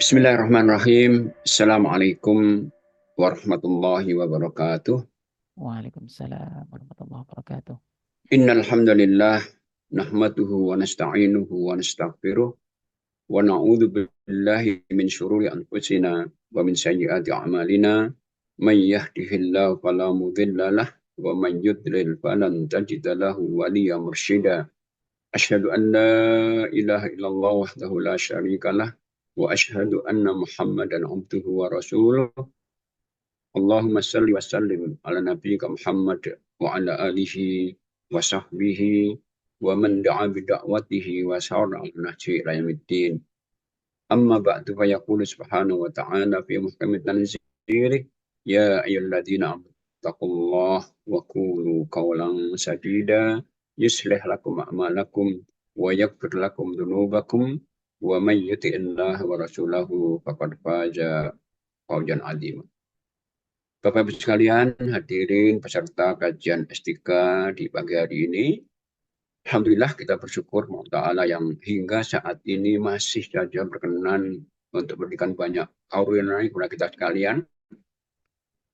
Bismillahirrahmanirrahim. Assalamualaikum warahmatullahi wabarakatuh. Waalaikumsalam warahmatullahi wabarakatuh. Innal hamdalillah nahmaduhu wa nasta'inuhu wa nastaghfiruh wa na'udzu billahi min syururi anfusina wa min sayyiati a'malina. May yahdihillahu fala mudilla lah wa may yudlil falan tajida lahu waliyyan mursyida. Asyhadu an la ilaha illallah wahdahu la syarika lah wa asyhadu anna Muhammadan abduhu wa rasuluh. Allahumma salli wa sallim ala nabiyyika Muhammad wa ala alihi wa sahbihi wa man da'a bi da'watihi wa sara ala nahji ila yaumiddin. Amma ba'du fa yaqulu subhanahu wa ta'ala fi muhkamit tanzilih ya ayyuhalladzina amanu taqullaha wa qulu qawlan sadida yuslih lakum a'malakum wa yaghfir lakum dhunubakum wa may yuti'illaha wa rasulahu faqad faza fawzan 'azima. Bapak Ibu sekalian, hadirin peserta kajian S3 di pagi hari ini. Alhamdulillah kita bersyukur Allah Ta'ala yang hingga saat ini masih saja berkenan untuk memberikan banyak karunia kepada kita sekalian.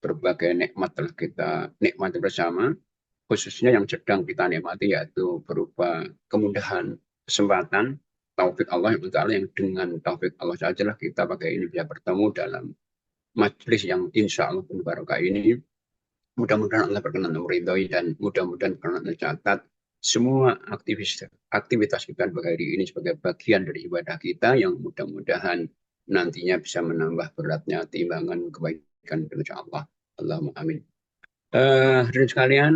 Berbagai nikmat telah kita nikmati bersama, khususnya yang sedang kita nikmati yaitu berupa kemudahan, kesempatan, taufik Allah yang dengan taufik Allah sajalah kita pagi ini bisa bertemu dalam majelis yang insya Allah penuh barokah ini. Mudah-mudahan Allah berkenan meridhoi dan mudah-mudahan berkenan mencatat semua aktivitas kita pagi hari ini sebagai bagian dari ibadah kita yang mudah-mudahan nantinya bisa menambah beratnya timbangan kebaikan insya Allah. Allahumma amin. Hadirin sekalian,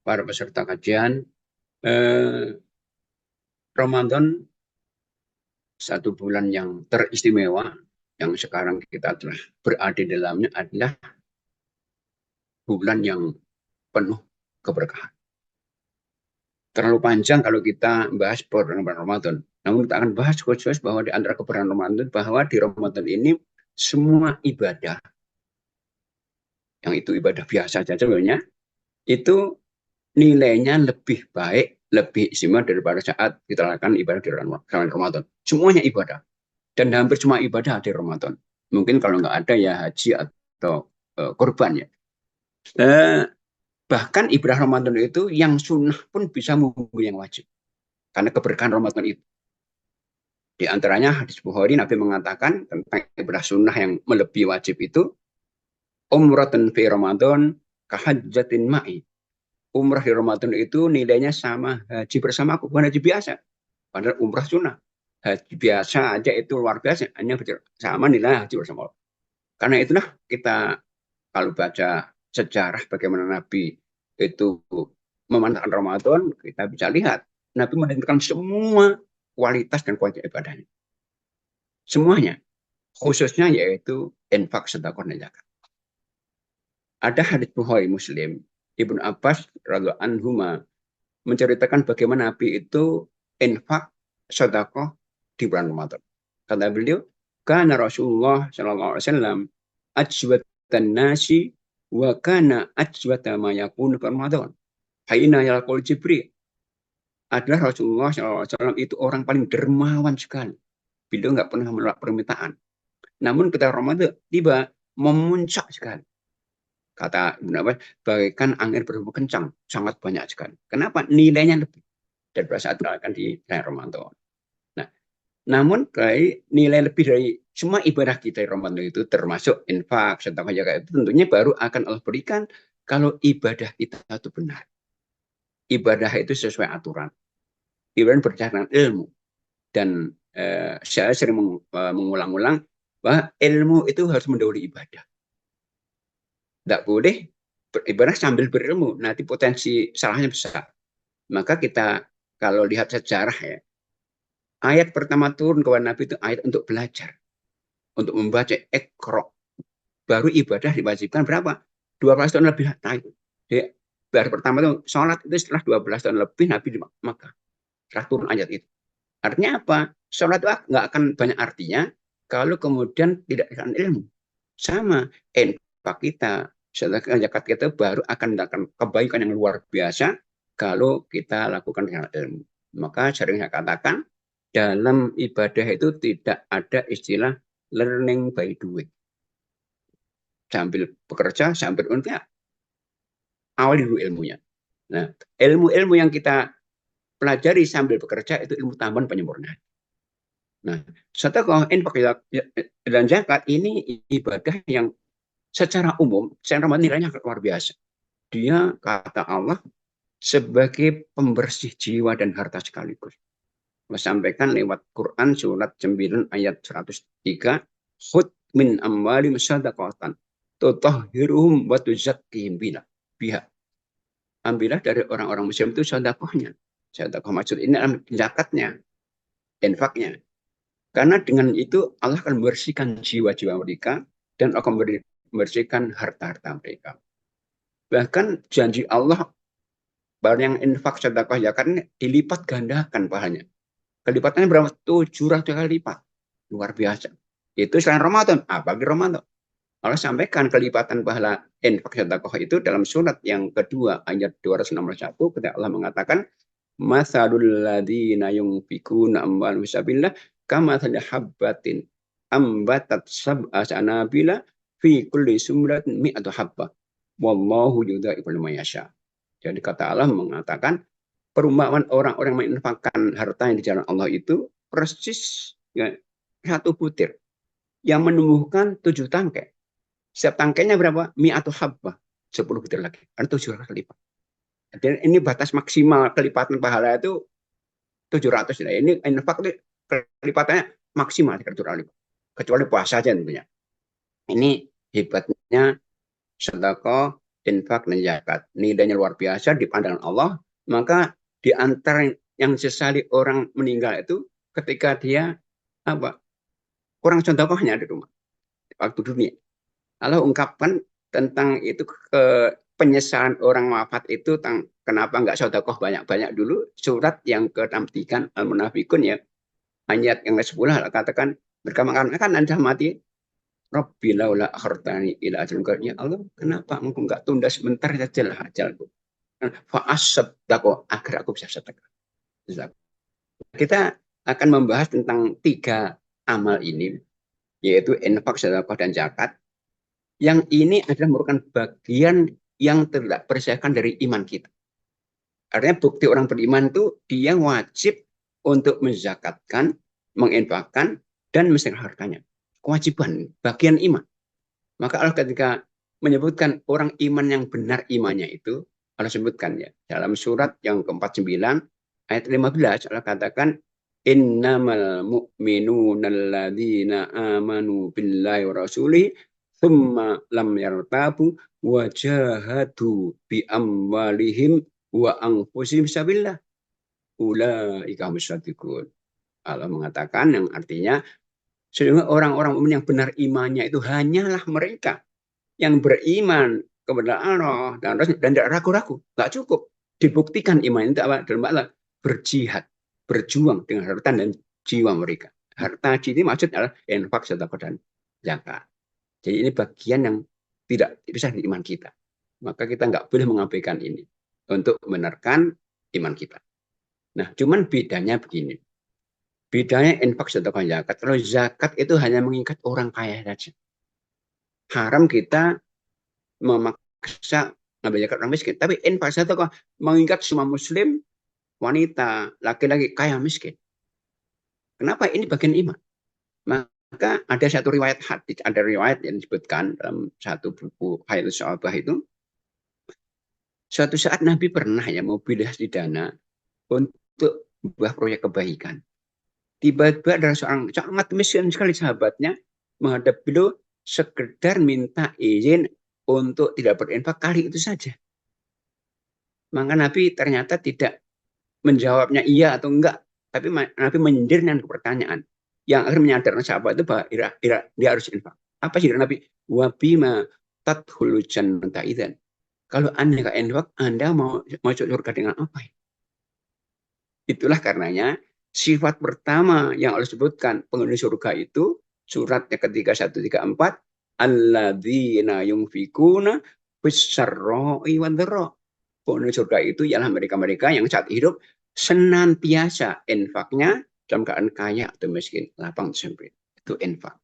para peserta kajian, Ramadan satu bulan yang teristimewa yang sekarang kita telah berada di dalamnya adalah bulan yang penuh keberkahan. Terlalu panjang kalau kita bahas bulan Ramadan. Namun kita akan bahas khusus bahwa di antara keberkahan Ramadan, bahwa di Ramadan ini semua ibadah, yang itu ibadah biasa saja sebenarnya, itu nilainya lebih baik, lebih istimewa daripada saat kita lakukan ibadah di Ramadan. Semuanya ibadah. Dan hampir semua ibadah di Ramadan. Mungkin kalau nggak ada ya haji atau kurban ya. Bahkan ibadah Ramadan itu yang sunnah pun bisa mengganggu yang wajib. Karena keberkahan Ramadan itu. Di antaranya hadis Bukhari, Nabi mengatakan tentang ibadah sunnah yang melebihi wajib itu, umratan fi Ramadan kahajjatin ma'i. Umrah di Ramadan itu nilainya sama haji bersamaku, bukan haji biasa. Padahal umrah sunnah. Haji biasa aja itu luar biasa, hanya sama nilai haji bersama Allah. Karena itulah kita kalau baca sejarah bagaimana Nabi itu memantapkan Ramadan, kita bisa lihat Nabi menentukan semua kualitas dan kualitas ibadahnya. Semuanya. Khususnya yaitu infak, sedekah, dan zakat. Ada hadis Bukhari Muslim, Ibnu Abbas radhiyallahu anhuma menceritakan bagaimana Nabi itu infak, sedekah di bulan Ramadan. Kata beliau, kana Rasulullah sallallahu alaihi wasallam ajwatan nasi wa kana ajwata ma yakunu fi Ramadan. Haina yalqul Jibril. Adalah Rasulullah SAW itu orang paling dermawan sekali. Beliau nggak pernah menolak permintaan. Namun ketika Ramadan tiba, memuncak sekali. Kata Ibnu Abbas, bagaikan angin berhembus kencang, sangat banyak sekali. Kenapa? Nilainya lebih daripada saat akan di Ramadan. Nah, namun nilai lebih dari semua ibadah kita di Ramadan itu, termasuk infak, sedekah, zakat, itu tentunya baru akan Allah berikan kalau ibadah kita itu benar. Ibadah itu sesuai aturan. Ibadah berdasarkan ilmu. Dan saya sering mengulang-ulang bahwa ilmu itu harus mendahului ibadah. Tidak boleh beribadah sambil berilmu, nanti potensi salahnya besar. Maka kita kalau lihat sejarah ya, ayat pertama turun kepada Nabi itu ayat untuk belajar, untuk membaca Iqra. Baru ibadah diwajibkan berapa? 12 tahun lebih. Nah, itu. Baru pertama itu sholat itu setelah 12 tahun lebih Nabi di Makkah. Setelah turun ayat itu. Artinya apa? Sholat itu nggak akan banyak artinya kalau kemudian tidak dengan ilmu. Sama, infak kita, sedekah zakat kita baru akan mendapatkan kebaikan yang luar biasa kalau kita lakukan dengan ilmu. Maka sering saya katakan, dalam ibadah itu tidak ada istilah learning by doing. Sambil bekerja, sambil untuk awali dulu ilmunya. Nah, ilmu-ilmu yang kita pelajari sambil bekerja itu ilmu tambahan penyempurnaan. Nah, sedekah, infak dan zakat ini ibadah yang secara umum, secara nilainya luar biasa. Dia kata Allah sebagai pembersih jiwa dan harta sekaligus. Sampaikan lewat Quran surat 9 ayat 103, khud min amwalim sadaqatan tutahhiruhum wa tuzakkihim biha. Ambillah dari orang-orang muslim itu sedekahnya. Sedekah maksud ini adalah zakatnya, infaknya. Karena dengan itu Allah akan membersihkan jiwa-jiwa mereka dan akan membersihkan harta-harta mereka. Bahkan janji Allah bahwa yang infak sedekah zakat ini dilipat gandakan pahalanya. Kelipatannya berapa? 700 kali lipat. Luar biasa. Itu selain Ramadan. Apalagi Ramadan. Allah sampaikan kelipatan pahala infak sedekah itu dalam surat yang kedua ayat 261 ketika Allah mengatakan masalul ladzina yunfikuna amwalahum fisabilillah kamathali habbatin ambatat sab'a sanabila fi kulli sumratin mi'atu habbah wallahu yudha'ifu liman yasha. Jadi kata Allah mengatakan perumpamaan orang-orang menginfakkan harta yang di jalan Allah itu persis ya, satu butir yang menumbuhkan 7 tangkai. Setiap tangkainya berapa? Mi'atu habbah. 10 butir lagi. Ada 700 lipat. Dan ini batas maksimal kelipatan pahala itu 700. Nah, ini infak itu kelipatannya maksimal 700 lipat. Kecuali puasa aja tentunya. Ini hebatnya sedekah, infak, dan zakat. Nilainya luar biasa di pandangan Allah. Maka di antara yang sesali orang meninggal itu ketika dia kurang sedekahnya di rumah waktu dunia. Allah ungkapkan tentang itu penyesalan orang wafat itu kenapa nggak sedekah banyak-banyak dulu. Surat yang ke-63 Al-Munafikun ya, ayat yang ke-10 Allah katakan mereka mengatakan Anda mati Rabbi laula akhartani ila ajalin qarib. Ya Allah, kenapa engkau enggak tunda sebentar saja lah ajalku. Fa asaddaqo agar aku bisa sedekah. Kita akan membahas tentang 3 amal ini, yaitu infak, sedekah, dan zakat. Yang ini adalah merupakan bagian yang tidak terpisahkan dari iman kita. Artinya bukti orang beriman itu dia wajib untuk menzakatkan, menginfakkan, dan mensedekahkan hartanya. Kewajiban, bagian iman. Maka Allah ketika menyebutkan orang iman yang benar imannya itu, Allah sebutkan ya dalam surat yang ke-49 ayat 15 Allah katakan innamal mu'minuna alladzina amanu billahi wa rasulihi thumma lam yartabu wa jahadu bi amwalihim wa anfusihim sabilillah ulaika musaddiqun. Allah mengatakan yang artinya sehingga orang-orang mukmin yang benar imannya itu hanyalah mereka yang beriman kepada Allah dan tidak ragu-ragu. Nggak cukup dibuktikan iman itu apa? Dalam Allah berjihad, berjuang dengan harta dan jiwa mereka. Harta ini maksud adalah infak, sedekah, dan zakat. Jadi ini bagian yang tidak bisa di iman kita. Maka kita nggak boleh mengabaikan ini untuk membenarkan iman kita. Nah, cuman bedanya begini. Bedanya infak, sedekah, zakat. Kalau zakat itu hanya mengikat orang kaya saja. Haram kita memaksa ngambil zakat orang miskin. Tapi infak, sedekah mengikat semua muslim, wanita, laki-laki kaya miskin. Kenapa? Ini bagian iman. Maka ada satu riwayat hadis, ada riwayat yang disebutkan dalam satu buku Hayatus Sahabah itu. Suatu saat Nabi pernah ya mobilisasi dana untuk membuat proyek kebaikan. Tiba-tiba ada seorang sangat miskin sekali sahabatnya menghadap beliau sekedar minta izin untuk tidak berinfak kali itu saja. Maka Nabi ternyata tidak menjawabnya iya atau enggak, tapi Nabi menyindir dengan pertanyaan yang akhirnya menyadarkan sahabat itu bahwa dia harus infak. Apa sih Nabi? Wabima tadkhulu jannata idzan. Kalau Anda enggak infak, Anda mau masuk surga dengan apa? Itulah karenanya sifat pertama yang Allah sebutkan penghuni surga itu suratnya ketiga 134 alladzina yunfikuna fis-sarra'i wad-dharra. Penghuni surga itu ialah mereka-mereka yang saat hidup senantiasa infaknya dalam keadaan kaya atau miskin, lapang sempit. Itu infak.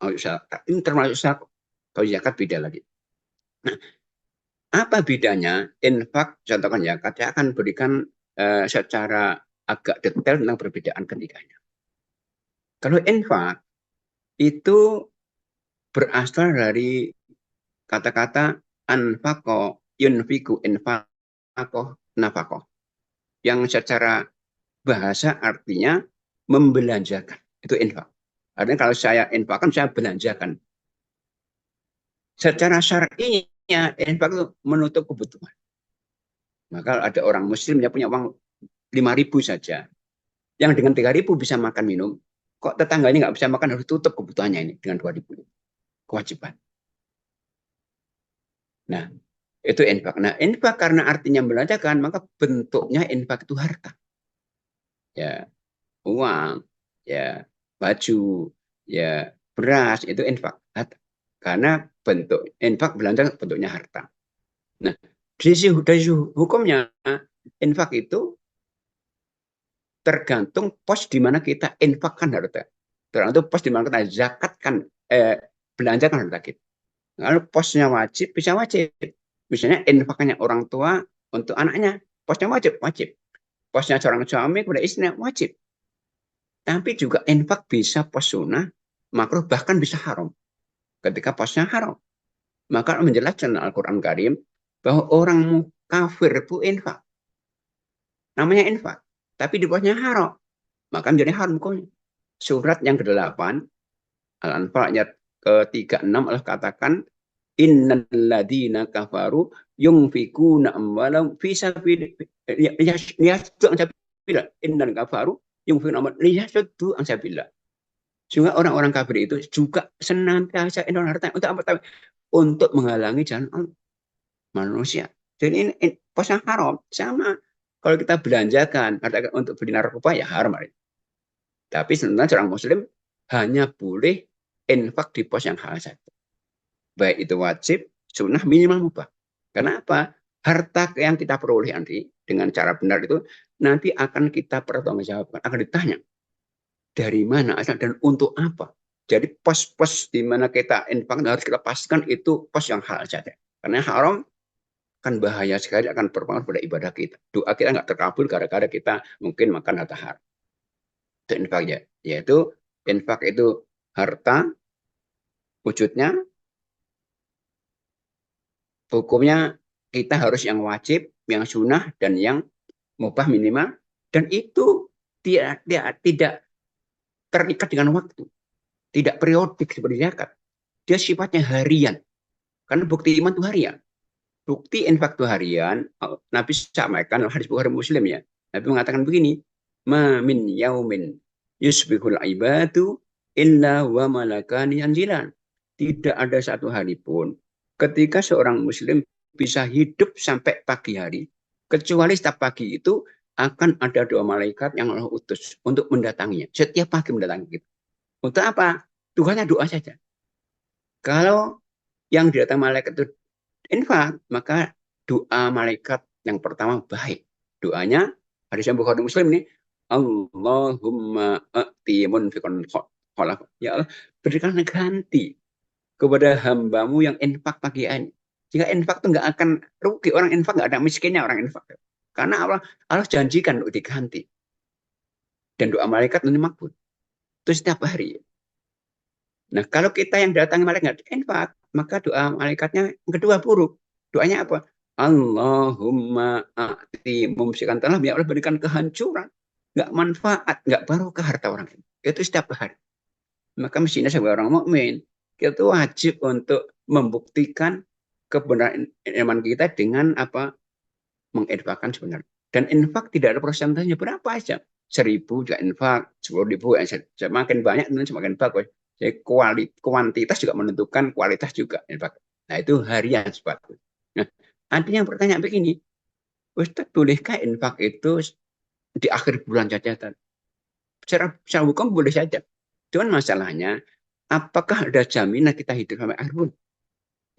Ini termasuk zakat. Kalau zakat beda lagi. Nah, apa bedanya infak, contohkan zakat, saya akan berikan secara agak detail tentang perbedaan ketiganya. Kalau infak itu berasal dari kata-kata anfaqo yunfiku infaqo nafaqo, yang secara bahasa artinya membelanjakan. Itu infak. Artinya kalau saya infakkan, saya belanjakan. Secara syar'inya infak itu menutup kebutuhan. Maka ada orang muslim yang punya uang 5.000 saja, yang dengan 3.000 bisa makan minum, kok tetangganya nggak bisa makan, harus tutup kebutuhannya ini dengan 2.000. Kewajiban. Nah, itu infak. Nah, infak karena artinya belanjakan, maka bentuknya infak itu harta. Ya, uang, ya, baju, ya, beras, itu infak. Karena bentuk infak belanja bentuknya harta. Nah, dari hukumnya infak itu tergantung pos di mana kita infakkan harta. Tergantung pos di mana kita zakatkan, belanjakan harta kita. Kalau posnya wajib, bisa wajib. Misalnya infaknya orang tua untuk anaknya, posnya wajib, wajib. Posnya seorang suami kepada istrinya, wajib. Tapi juga infak bisa pos sunnah, makruh, bahkan bisa haram. Ketika posnya haram. Maka menjelaskan Al-Quran Karim bahwa orang kafir itu infak. Namanya infak. Tapi di posnya haram. Maka menjadi haram hukumnya. Surat yang ke-8, Al-Anfal ayat ke-36 Allah katakan, innal ladina kafaru yunfikuna amwalam fi sabilillah innal kafaru yunfikuna amwalam liyasuddu an sabilillah. Sehingga orang-orang kafir itu juga senantiasa harta untuk apa? Untuk menghalangi jalan Allah, manusia. Jadi ini posnya haram. Sama kalau kita belanjakan harta untuk beli narkoba, ya haram. Tapi sebenarnya orang muslim hanya boleh infak di pos yang halal saja. Baik itu wajib, sunnah, minimal mubah. Kenapa? Harta yang kita peroleh nanti dengan cara benar itu nanti akan kita pertanggungjawabkan, akan ditanya dari mana asal dan untuk apa. Jadi pos-pos di mana kita infak harus kita pastikan itu pos yang halal saja. Karena haram kan bahaya sekali, akan berpengaruh pada ibadah kita. Doa kita nggak terkabul gara-gara kita mungkin makan harta haram. Itu infaknya, yaitu infak itu harta, wujudnya, hukumnya kita harus yang wajib, yang sunnah, dan yang mubah minimal. Dan itu tidak terikat dengan waktu. Tidak periodik seperti zakat. Dia sifatnya harian. Karena bukti iman itu harian. Bukti infak itu harian, Nabi sampaikan hadis Bukhari Muslim ya. Nabi mengatakan begini, ma min yaumin yusbihul ibadu illa wa malakani yanzilan. Tidak ada satu hari pun ketika seorang muslim bisa hidup sampai pagi hari, kecuali setiap pagi itu akan ada dua malaikat yang Allah utus untuk mendatanginya. Setiap pagi mendatangi kita. Untuk apa? Tuhannya doa saja. Kalau yang didatangi malaikat itu infak, maka doa malaikat yang pertama baik. Doanya hadis yang Bukhari Muslim ini, Allahumma a'ti munfiqan khalaf. Ya Allah, berikan ganti kepada hambamu yang infak pagi hari. Jika infak itu nggak akan rugi, orang infak nggak ada miskinnya orang infak. Karena Allah janjikan untuk diganti. Dan doa malaikat ini makbul. Itu setiap hari. Nah, kalau kita yang datangi malaikat nggak infak, maka doa malaikatnya yang kedua buruk. Doanya apa? Allahumma a'ti mumsikan talab, ya Allah berikan kehancuran. Nggak manfaat, nggak barokah harta orang ini. Itu setiap hari. Maka mestinya sebagai orang mukmin kita tuh wajib untuk membuktikan kebenaran iman kita dengan apa? Menginfakkan sebenarnya. Dan infak tidak ada persentasenya, berapa aja. 1.000 juga infak, 10.000 semakin banyak semakin bagus. Jadi kuantitas juga menentukan kualitas juga infak. Nah itu harian sepatu. Nah, artinya pertanyaan begini, Ustaz, bolehkah infak itu di akhir bulan saja? Secara hukum boleh saja. Cuman masalahnya, apakah ada jaminan kita hidup sampai akhir bulan?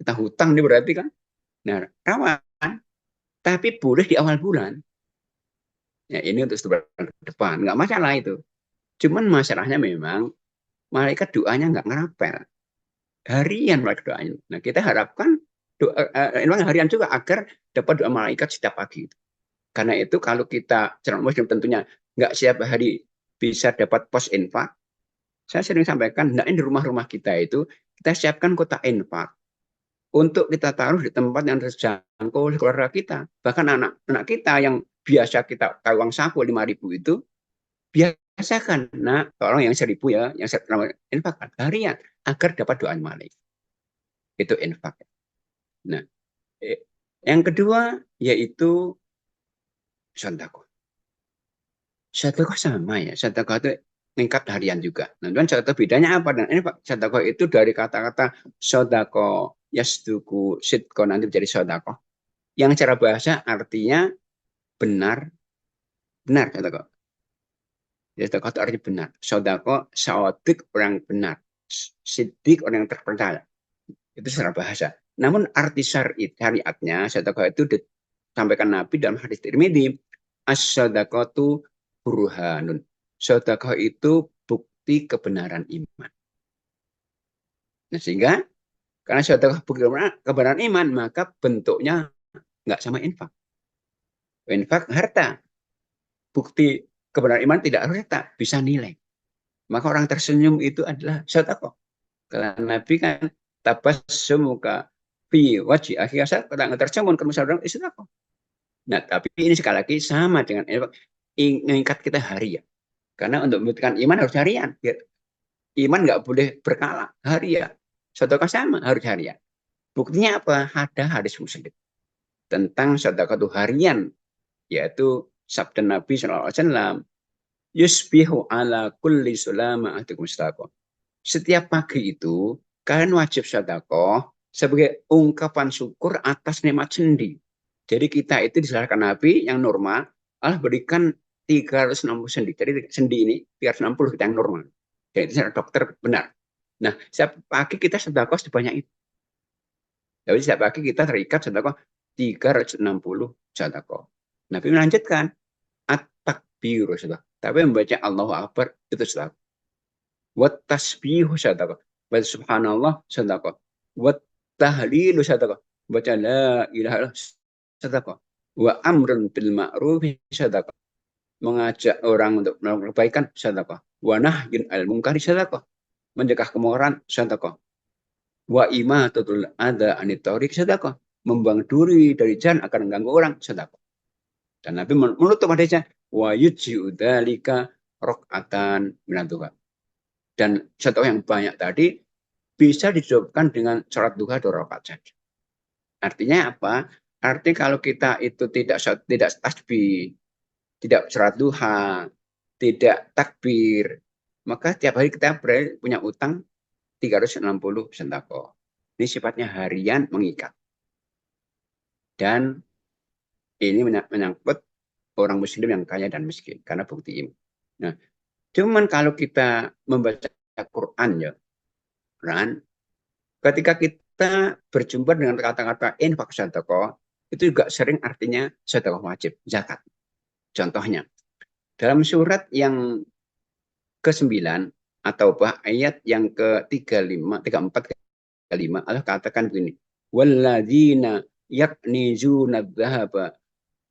Kita hutang ini berarti kan. Nah, rawan. Tapi boleh di awal bulan. Ya, ini untuk sebulan ke depan. Nggak masalah itu. Cuman masalahnya memang malaikat doanya nggak ngerapel. harian malaikat doanya. Nah, kita harapkan doa harian juga agar dapat doa malaikat setiap pagi. Karena itu kalau kita calon muslim tentunya nggak setiap hari bisa dapat pos infak. Saya sering sampaikan, nah di rumah-rumah kita itu kita siapkan kotak infak untuk kita taruh di tempat yang terjangkau oleh keluarga kita. Bahkan anak-anak kita yang biasa kita tahu uang saku 5.000 itu, biasakan, nah tolong yang 1.000 ya, yang infak harian agar dapat doa malaikat. Itu infak. Nah, yang kedua yaitu sedekah. Sedekah sama ya, sedekah itu tingkat harian juga. Nah, dan sedekah bedanya apa? Dan ini Pak, sedekah itu dari kata-kata sedekah yasduku sidko nanti menjadi sedekah. Yang cara bahasa artinya benar, benar sedekah. Sedekah itu artinya benar. Sedekah sawadik orang benar, sidik orang yang terpercaya. Itu secara bahasa. Namun arti syariatnya sedekah itu disampaikan Nabi dalam hadis Tirmidzi, as-sadaqatu burhanun. Sedekah itu bukti kebenaran iman. Nah, sehingga karena sedekah bukti kebenaran iman, maka bentuknya nggak sama infak. Infak harta. Bukti kebenaran iman tidak harta, bisa nilai. Maka orang tersenyum itu adalah sedekah. Karena Nabi kan tabassumuka fi wajhi akhir orang tersenyum ke orang itu sedekah. Nah, tapi ini sekali lagi sama dengan mengikat kita harian. Karena untuk membuktikan iman harus harian. Iman nggak boleh berkala, harian. Sedekah sama harus harian. Buktinya apa? Ada hadis Muslim tentang sedekah itu harian, yaitu sabda Nabi SAW, yusbihu ala kulli sulama ahdikum sedekah. Setiap pagi itu kalian wajib sedekah sebagai ungkapan syukur atas nikmat sendi. Jadi kita itu disalahkan Nabi yang normal, Allah berikan 360 sendi. Jadi sendi ini 360 kita yang normal. Jadi itu dokter benar. Nah, setiap pagi kita sedekah sebanyak itu. Jadi setiap pagi kita terikat sedekah 360 sedekah. Nabi melanjutkan at-takbiru sedekah. Tapi membaca Allahu Akbar itu sedekah. Wat tasbihu sedekah. Baca subhanallah sedekah. Wat tahlilu sedekah. Baca la ilaha illallah sedekah. Wa amrun bil ma'ruf sedekah. Mengajak orang untuk melakukan kebaikan sedekah. Wa nahyun al munkari sedekah. Mencegah kemungkaran sedekah. Wa imatatul adza anit tariq sedekah. Membuang duri dari jalan akan mengganggu orang sedekah. Dan Nabi menutup hadisnya wa yujzi'u dzalika rakaatan minat duha. Dan sedekah yang banyak tadi bisa dijawabkan dengan sholat duha 2 rakaat saja. Artinya apa? Artinya kalau kita itu tidak tasbih, tidak sholat duha, tidak takbir, maka tiap hari kita punya utang 360 sedekah. Ini sifatnya harian mengikat. Dan ini menyangkut orang muslim yang kaya dan miskin karena bukti iman. Nah, cuman kalau kita membaca Quran ya, Quran, ketika kita berjumpa dengan kata-kata infak sedekah, itu juga sering artinya sedekah wajib, zakat. Contohnya, dalam surat yang ke-9 atau ayat yang ke-35, 34, 35, Allah katakan begini, walladzina yaknizuna dzahaba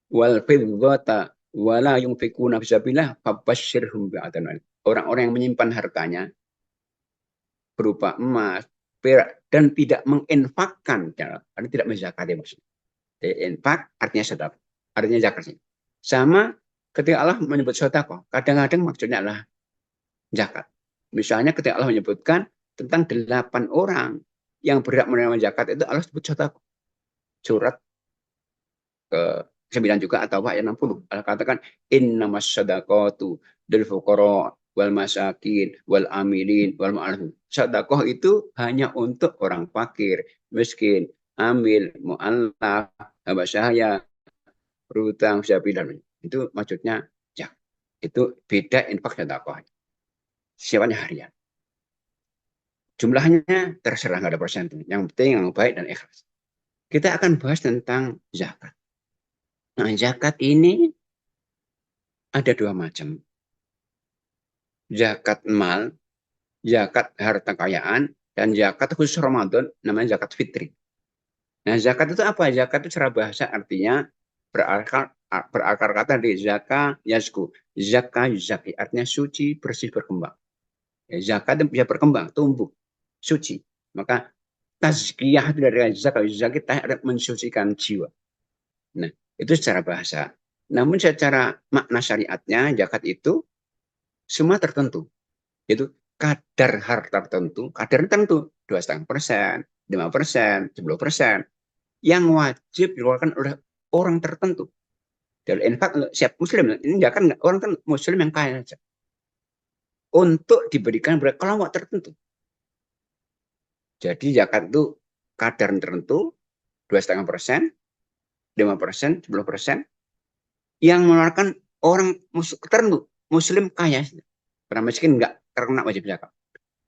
wal fiddata wala yunfikuna fi sabilillah fabasyirhum bi'adzabin. Orang-orang yang menyimpan hartanya berupa emas, perak dan tidak menginfakkan, artinya tidak menzakati maksudnya. Infak artinya sedekah, artinya zakat. Sama ketika Allah menyebut sedekah, kadang-kadang maksudnya adalah zakat. Misalnya ketika Allah menyebutkan tentang 8 orang yang berhak menerima zakat itu Allah sebut sedekah. Surat ke-9 juga atau ayat 60. Allah katakan innamas sadaqatu lil fuqara wal masakin wal amilin wal ma'alifin. Sedekah itu hanya untuk orang fakir, miskin, amil, mu'allaf, hamba sahaya, berhutang, dan itu maksudnya ya. Itu beda infak sedekah. Sifatnya harian. Jumlahnya terserah, nggak ada persen. Yang penting yang baik dan ikhlas. Kita akan bahas tentang zakat. Nah, zakat ini ada 2 macam. Zakat mal, zakat harta kekayaan, Dan zakat khusus Ramadan namanya zakat fitri. Nah, zakat itu apa? Zakat itu secara bahasa artinya berakar kata di zaka yazku. Zaka yuzaki artinya suci, bersih, berkembang. Ya, zakat itu bisa berkembang, tumbuh, suci. Maka tazkiyah itu dari zakat yuzaki mensucikan jiwa. Nah, itu secara bahasa. Namun secara makna syariatnya zakat itu semua tertentu. Itu kadar harta tertentu, kadar tertentu 2,5%, 5%, 10% yang wajib dikeluarkan oleh orang tertentu. Dari infak untuk siap muslim, ini kan orang kan muslim yang kaya saja. Untuk diberikan kepada kelompok tertentu. Jadi zakat itu kadar tertentu 2,5%, 5%, 10% yang mengeluarkan orang tertentu, muslim kaya. Karena miskin enggak terkena wajib zakat.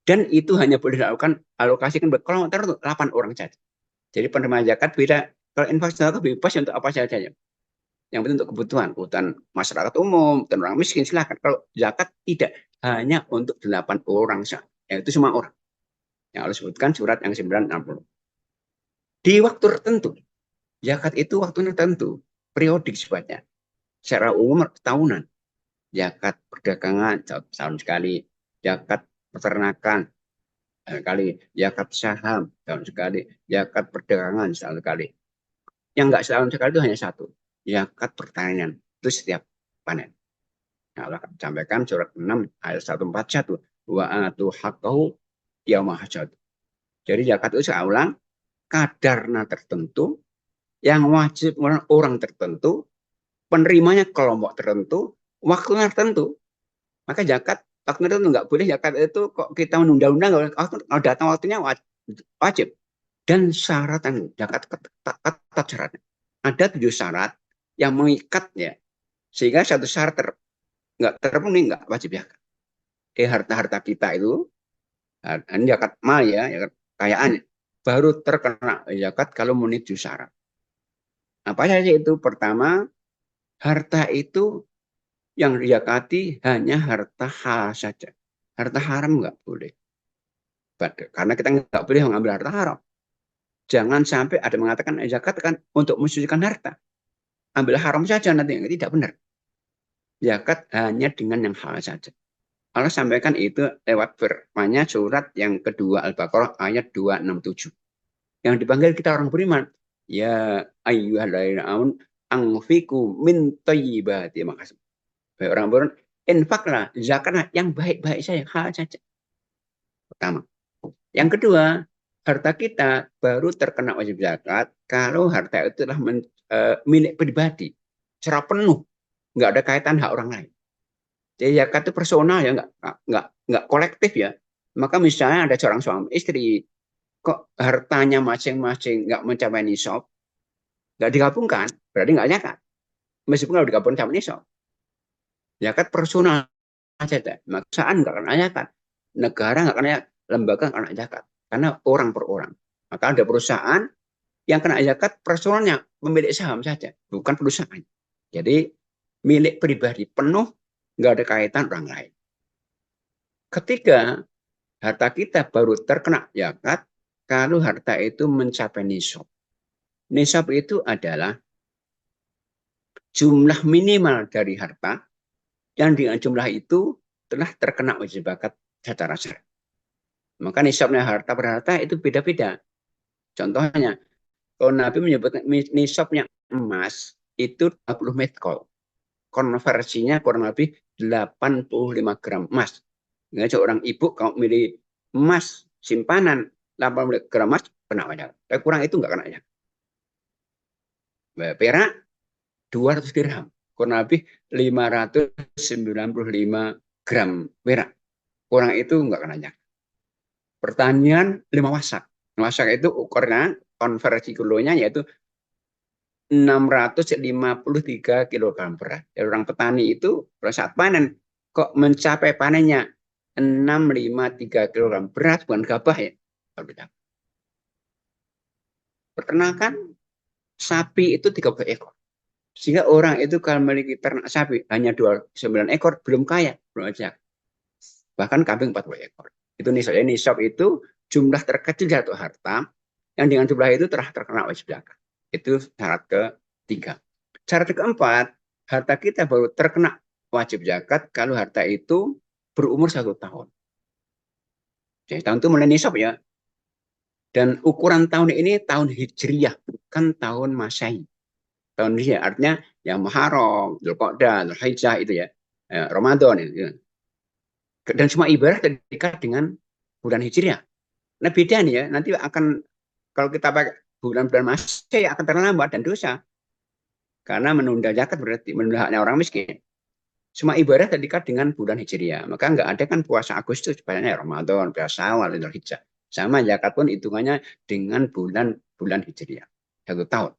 Dan itu hanya boleh dilakukan alokasikan kelompok tertentu 8 orang saja. Jadi penerima zakat beda. Kalau infak zakat bebas untuk apa saja ya. Yang penting untuk kebutuhan masyarakat umum dan orang miskin silakan. Kalau zakat tidak, hanya untuk 8 orang saja. Yaitu semua orang. Yang harus sebutkan surat yang 960. Di waktu tertentu. Zakat itu waktunya tertentu, periodik sifatnya. Secara umum tahunan. Zakat perdagangan tahun sekali, zakat peternakan sekali, zakat saham tahun sekali, zakat perdagangan setahun sekali. Yang enggak setahun sekali itu hanya satu, zakat pertanian, itu setiap panen. Nah, Allah sampaikan surat 6 ayat 141, wa atu haqqahu yauma hasad. Jadi zakat itu saya ulang, kadarnya tertentu yang wajib orang tertentu, penerimanya kelompok tertentu, waktunya tertentu. Maka zakat waktunya tertentu nggak boleh zakat itu kok kita menunda-unda, kalau datang waktunya wajib. Dan syarat zakat ketat syaratnya. Ada 7 syarat yang mengikatnya, sehingga satu syarat nggak terpenuhi nggak wajib zakat. Harta-harta kita itu, ini zakat mal ya, kekayaan baru terkena zakat kalau memenuhi 7 syarat. Apa saja itu? Pertama, harta itu yang dizakati hanya harta halal saja. Harta haram nggak boleh. Karena kita nggak boleh mengambil harta haram. Jangan sampai ada mengatakan zakat kan untuk mensucikan harta. Ambil haram saja nanti. Tidak benar. Zakat hanya dengan yang halal saja. Allah sampaikan itu lewat firman-Nya surat yang kedua Al-Baqarah ayat 267. Yang dipanggil kita orang beriman. Ya ayyuhalladzina amanu anfiqu min thayyibati ma kasabtum. Baik orang beriman, infaklah, zakatlah yang baik-baik saja, halal saja. Pertama. Yang kedua, harta kita baru terkena wajib zakat kalau harta itu adalah milik pribadi secara penuh, nggak ada kaitan hak orang lain. Jadi zakat itu personal ya, nggak kolektif ya. Maka misalnya ada seorang suami istri, kok hartanya masing-masing nggak mencapai nisab, nggak digabungkan, berarti nggak zakat. Meskipun kalau digabungkan sama nisab, zakat personal saja. Maksaan nggak kena zakat, negara nggak kena zakat, lembaga nggak kena zakat, karena orang per orang. Maka ada perusahaan yang kena zakat personalnya, pemilik saham saja, bukan perusahaan. Jadi milik pribadi penuh, nggak ada kaitan orang lain. Ketiga, harta kita baru terkena zakat kalau harta itu mencapai nisab. Nisab itu adalah jumlah minimal dari harta yang dengan jumlah itu telah terkena wajib zakat secara syar'i. Maka nisabnya harta per harta itu beda-beda. Contohnya, kalau Nabi menyebutkan nisabnya emas itu 20 metkol. Konversinya kurang lebih 85 gram emas. Nah, seorang ibu kalau milih emas simpanan 80 gram emas kena wajib. Tapi kurang itu enggak kena ya. Perak 200 dirham. Kurang lebih 595 gram perak. Kurang itu enggak kena zakat. Pertanian 5 wasak. Wasak itu ukurnya konversi kilonya yaitu 653 kg beras. Jadi orang petani itu saat panen kok mencapai panennya 653 kg beras, bukan gabah ya. Peternakan sapi itu 30 ekor. Sehingga orang itu kalau memiliki ternak sapi hanya 29 ekor belum kaya, belum ajak. Bahkan kambing 40 ekor. Itu nisab. Nisab itu jumlah terkecil satu harta yang dengan jumlah itu telah terkena wajib zakat. Itu syarat ketiga. Syarat keempat, harta kita baru terkena wajib zakat kalau harta itu berumur 1 tahun. Jadi tahun itu mulai nisab ya. Dan ukuran tahun ini tahun Hijriyah, bukan tahun Masehi. Tahun Hijriyah artinya yang Muharram, Dzulqa'dah, Dzulhijjah itu ya. Ramadan itu. Dan semua ibadah terikat dengan bulan Hijriah. Nah beda nih ya, nanti akan kalau kita pakai bulan-bulan Masehi akan terlambat dan dosa. Karena menunda zakat berarti menunda haknya orang miskin. Semua ibadah terikat dengan bulan Hijriah. Maka nggak ada kan puasa Agustus, banyak Ramadan, puasa Syawal, Dzulhijjah. Sama zakat pun hitungannya dengan bulan Hijriah. 1 tahun.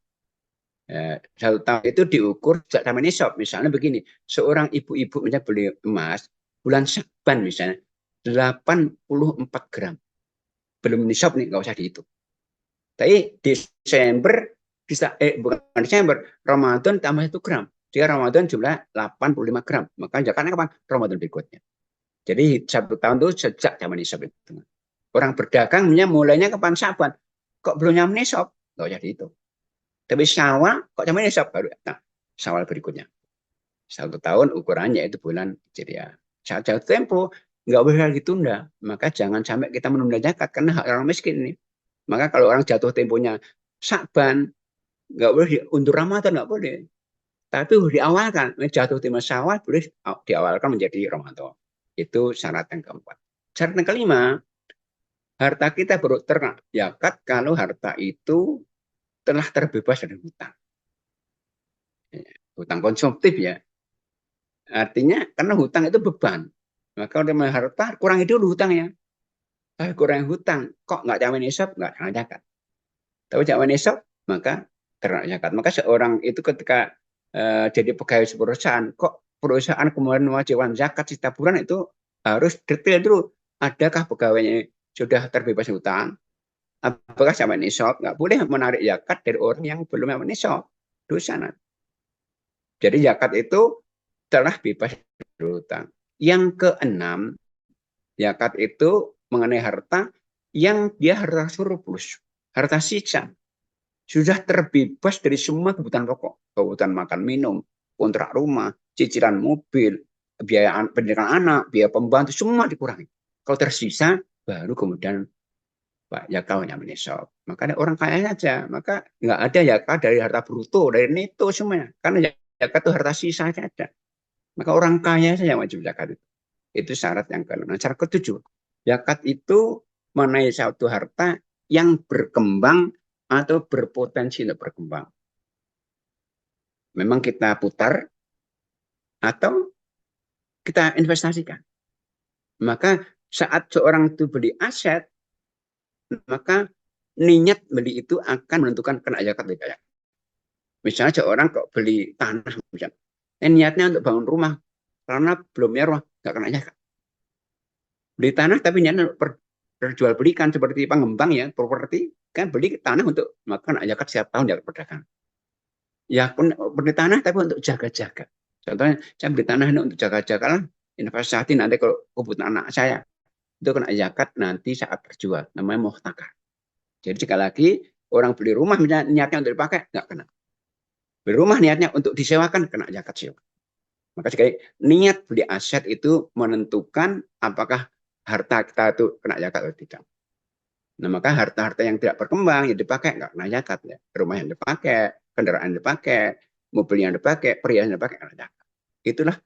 1 tahun itu diukur sejak zaman nisab. Misalnya begini, seorang ibu-ibu misalnya beli emas, bulan Sya'ban misalnya, 84 gram. Belum nisab nih, nggak usah dihitung. Tapi Desember, bukan Desember, Ramadan tambah 1 gram. Jika Ramadan jumlah 85 gram. Maka zakatnya kapan? Ramadan berikutnya. Jadi 1 tahun itu sejak zaman nisab itu. Orang berdagang mulainya kapan? Sya'ban. Kok belum nyampe nisab? Nggak usah dihitung. Tapi Syawal, kok nyampe nisab? Baru. Nah, Syawal berikutnya. 1 tahun ukurannya itu bulan Hijriah. Saat jatuh tempo, nggak boleh ditunda. Maka jangan sampai kita menunda zakat karena hak orang miskin ini. Maka kalau orang jatuh temponya Sya'ban, nggak boleh diundur Ramadan, nggak boleh. Tapi diawalkan, jatuh tempo Syawal boleh diawalkan menjadi Ramadan. Itu syarat yang keempat. Syarat yang kelima, harta kita baru terkena zakat kalau harta itu telah terbebas dari hutang. Hutang konsumtif ya. Artinya karena hutang itu beban. Maka udah harta kurangi dulu hutangnya. Tapi kurangi hutang, kok nggak jamin nisab, nggak kena zakat. Tapi jamin nisab, maka kena zakat. Maka seorang itu ketika jadi pegawai perusahaan, kok perusahaan kemudian mewajibkan zakat setiap bulan itu harus detail dulu. Adakah pegawainya sudah terbebas hutang? Apakah jamin nisab? Nggak boleh menarik zakat dari orang yang belum jamin nisab. Dosa nanti. Jadi zakat itu telah bebas dari hutang. Yang keenam, zakat itu mengenai harta yang dia harta surplus, harta sisa. Sudah terbebas dari semua kebutuhan pokok, kebutuhan makan minum, kontrak rumah, cicilan mobil, biaya pendidikan anak, biaya pembantu, semua dikurangi. Kalau tersisa, baru kemudian Pak zakat menyesal. Maka ada orang kaya saja, maka nggak ada zakat dari harta bruto, dari neto semuanya. Karena zakat itu harta sisa saja. Maka orang kaya saja wajib zakat itu. Itu syarat yang ke-6. Syarat ke-7, zakat itu mengenai suatu harta yang berkembang atau berpotensi untuk berkembang. Memang kita putar atau kita investasikan. Maka saat seorang itu beli aset, maka niat beli itu akan menentukan kena zakat atau tidak. Misalnya seorang kok beli tanah, misalnya, niatnya untuk bangun rumah, karena belum punya rumah, nggak kena zakat. Beli tanah tapi niatnya perjual belikan seperti pengembang ya, properti, kan beli tanah untuk makan zakat setiap tahun zakat perdagangan. Ya pun beli tanah tapi untuk jaga-jaga. Contohnya saya beli tanah ini untuk jaga-jaga lah, investasi nanti kalau kebutuhan anak saya itu kena zakat nanti saat terjual, namanya muhtakar. Jadi sekali lagi orang beli rumah niatnya untuk dipakai nggak kena. Beli rumah niatnya untuk disewakan kena zakat sewa. Maka sekali niat beli aset itu menentukan apakah harta kita itu kena zakat atau tidak. Nah maka harta-harta yang tidak berkembang yang dipakai nggak kena zakat ya. Rumah yang dipakai, kendaraan yang dipakai, mobil yang dipakai, perhiasan yang dipakai kena zakat. Itulah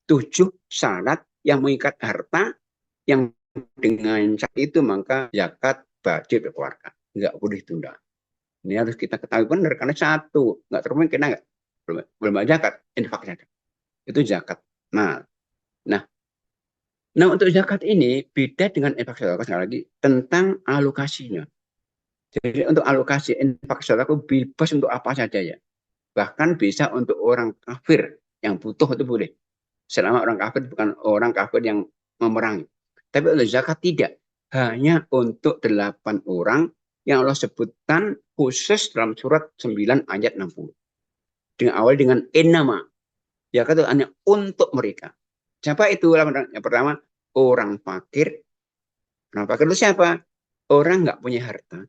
7 syarat yang mengikat harta yang dengan syarat itu maka zakat wajib dikeluarkan, nggak boleh tunda. Ini harus kita ketahui benar karena satu nggak terpenuhi kena nggak belum zakat, infak zakat itu zakat. Nah untuk zakat ini beda dengan infak zakat sekali lagi tentang alokasinya. Jadi untuk alokasi infak zakat itu bebas untuk apa saja ya. Bahkan bisa untuk orang kafir yang butuh itu boleh. Selama orang kafir bukan orang kafir yang memerangi. Tapi untuk zakat tidak. Hanya untuk 8 orang yang Allah sebutkan khusus dalam surat 9 ayat 60. Dengan awal dengan innama. Zakat itu hanya untuk mereka. Siapa itu? Yang pertama, orang fakir. Orang fakir itu siapa? orang nggak punya harta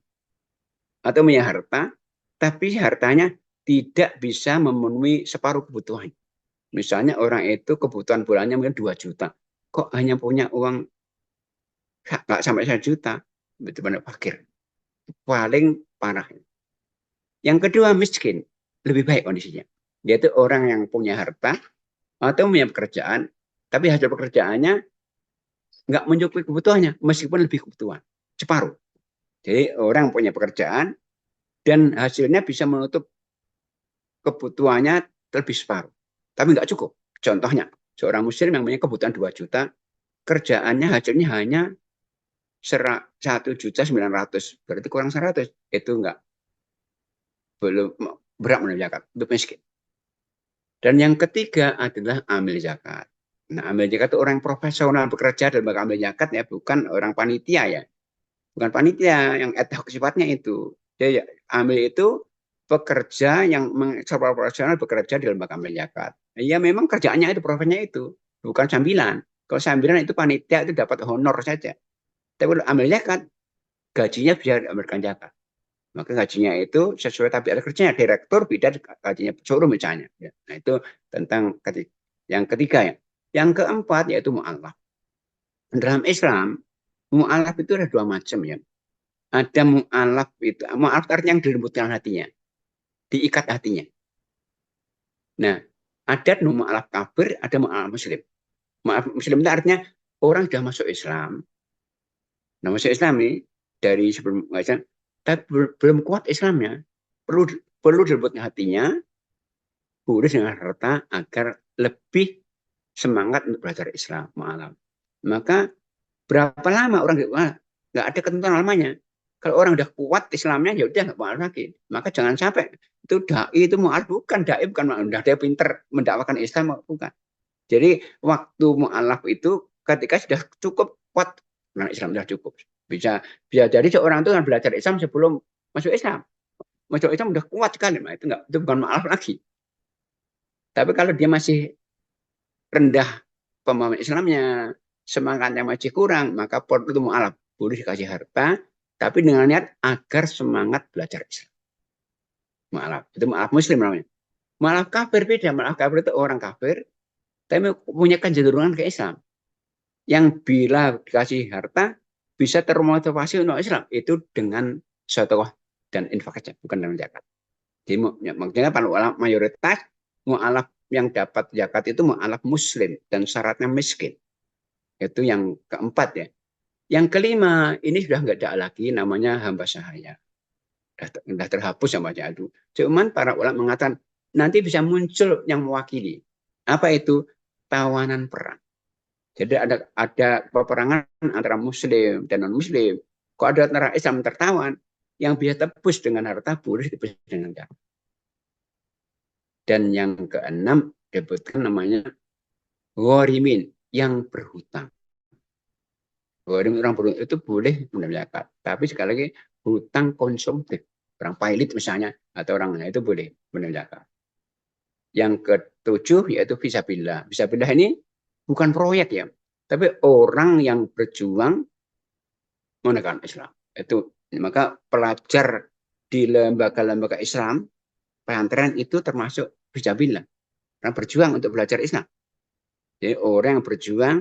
atau punya harta, tapi hartanya tidak bisa memenuhi separuh kebutuhan. Misalnya orang itu kebutuhan bulannya mungkin 2 juta. Kok hanya punya uang nggak sampai 1 juta? Betul-benar fakir. Paling parah. Yang kedua miskin. Lebih baik kondisinya. Yaitu orang yang punya harta atau punya pekerjaan, tapi hasil pekerjaannya nggak mencukupi kebutuhannya, meskipun lebih kebutuhan. Separuh. Jadi orang punya pekerjaan dan hasilnya bisa menutup kebutuhannya lebih separuh. Tapi nggak cukup. Contohnya, seorang muslim yang punya kebutuhan 2 juta, kerjaannya hasilnya hanya 1.900.000, berarti kurang 100. Itu nggak, belum berat menunjukkan zakat, itu miskin. Dan yang ketiga adalah amil zakat. Nah, amil zakat itu orang profesional bekerja dan amil zakat ya, bukan orang panitia ya. Bukan panitia yang ad hoc sifatnya itu. Jadi amil itu pekerja yang secara profesional bekerja di lembaga amil zakat. Ya memang kerjaannya itu, profesinya itu, bukan sambilan. Kalau sambilan itu panitia itu dapat honor saja. Tapi amil zakat gajinya bisa diambilkan zakat. Maka gajinya itu sesuai tabiat kerjanya. Direktur beda gajinya showroom misalnya. Ya. Nah itu tentang yang ketiga ya. Yang keempat yaitu mu'alaf. Dalam Islam, mu'alaf itu ada 2 macam ya. Ada mu'alaf itu, mu'alaf artinya yang dilembutkan hatinya, diikat hatinya. Nah, ada mu'alaf kafir, ada mu'alaf muslim. Mu'alaf muslim itu artinya orang sudah masuk Islam. Nah, masuk Islam ini dari sebelum Islam, tapi belum kuat Islamnya, perlu dilembutkan hatinya, boleh dengan harta agar lebih semangat untuk belajar Islam, mu'alaf. Maka berapa lama orang nggak ada ketentuan lamanya. Kalau orang udah kuat Islamnya ya udah nggak mu'alaf lagi. Maka jangan sampai itu dai itu mu'alaf, bukan dai, bukan udah dia pinter mendakwakan Islam, bukan. Jadi waktu mu'alaf itu ketika sudah cukup kuat, nah Islam sudah cukup. Bisa jadi seorang itu kan belajar Islam sebelum masuk Islam. Masuk Islam udah kuat sekali, nah itu bukan mu'alaf lagi. Tapi kalau dia masih rendah pemahaman Islamnya, semangatnya masih kurang, maka perlu mu'alaf. Boleh dikasih harta, tapi dengan niat agar semangat belajar Islam. Mu'alaf. Itu mu'alaf muslim namanya. Mu'alaf kafir beda. Mu'alaf kafir itu orang kafir, tapi punya kecenderungan ke Islam. Yang bila dikasih harta, bisa termotivasi untuk Islam. Itu dengan sedekah dan infak saja, bukan dengan zakat. Jadi maksudnya para ulama mayoritas mu'alaf yang dapat zakat itu mu'alaf muslim dan syaratnya miskin. Itu yang keempat ya. Yang kelima, ini sudah nggak ada lagi namanya hamba sahaya. Sudah terhapus sama itu. Cuman para ulama mengatakan nanti bisa muncul yang mewakili. Apa itu? Tawanan perang. Jadi ada peperangan antara muslim dan non muslim. Kok ada antara Islam tertawan, yang bisa tebus dengan harta boleh tebus dengan zakat. Dan yang keenam disebutkan namanya ghorimin, yang berhutang. Ghorimin orang berhutang itu boleh menerima zakat. Tapi sekali lagi hutang konsumtif. Orang pilot misalnya atau orang lain itu boleh menerima zakat. Yang ketujuh yaitu fisabilillah. Fisabilillah ini bukan proyek ya, tapi orang yang berjuang menegakkan Islam. Itu maka pelajar di lembaga-lembaga Islam, pesantren itu termasuk fisabilillah. Orang berjuang untuk belajar Islam. Jadi orang yang berjuang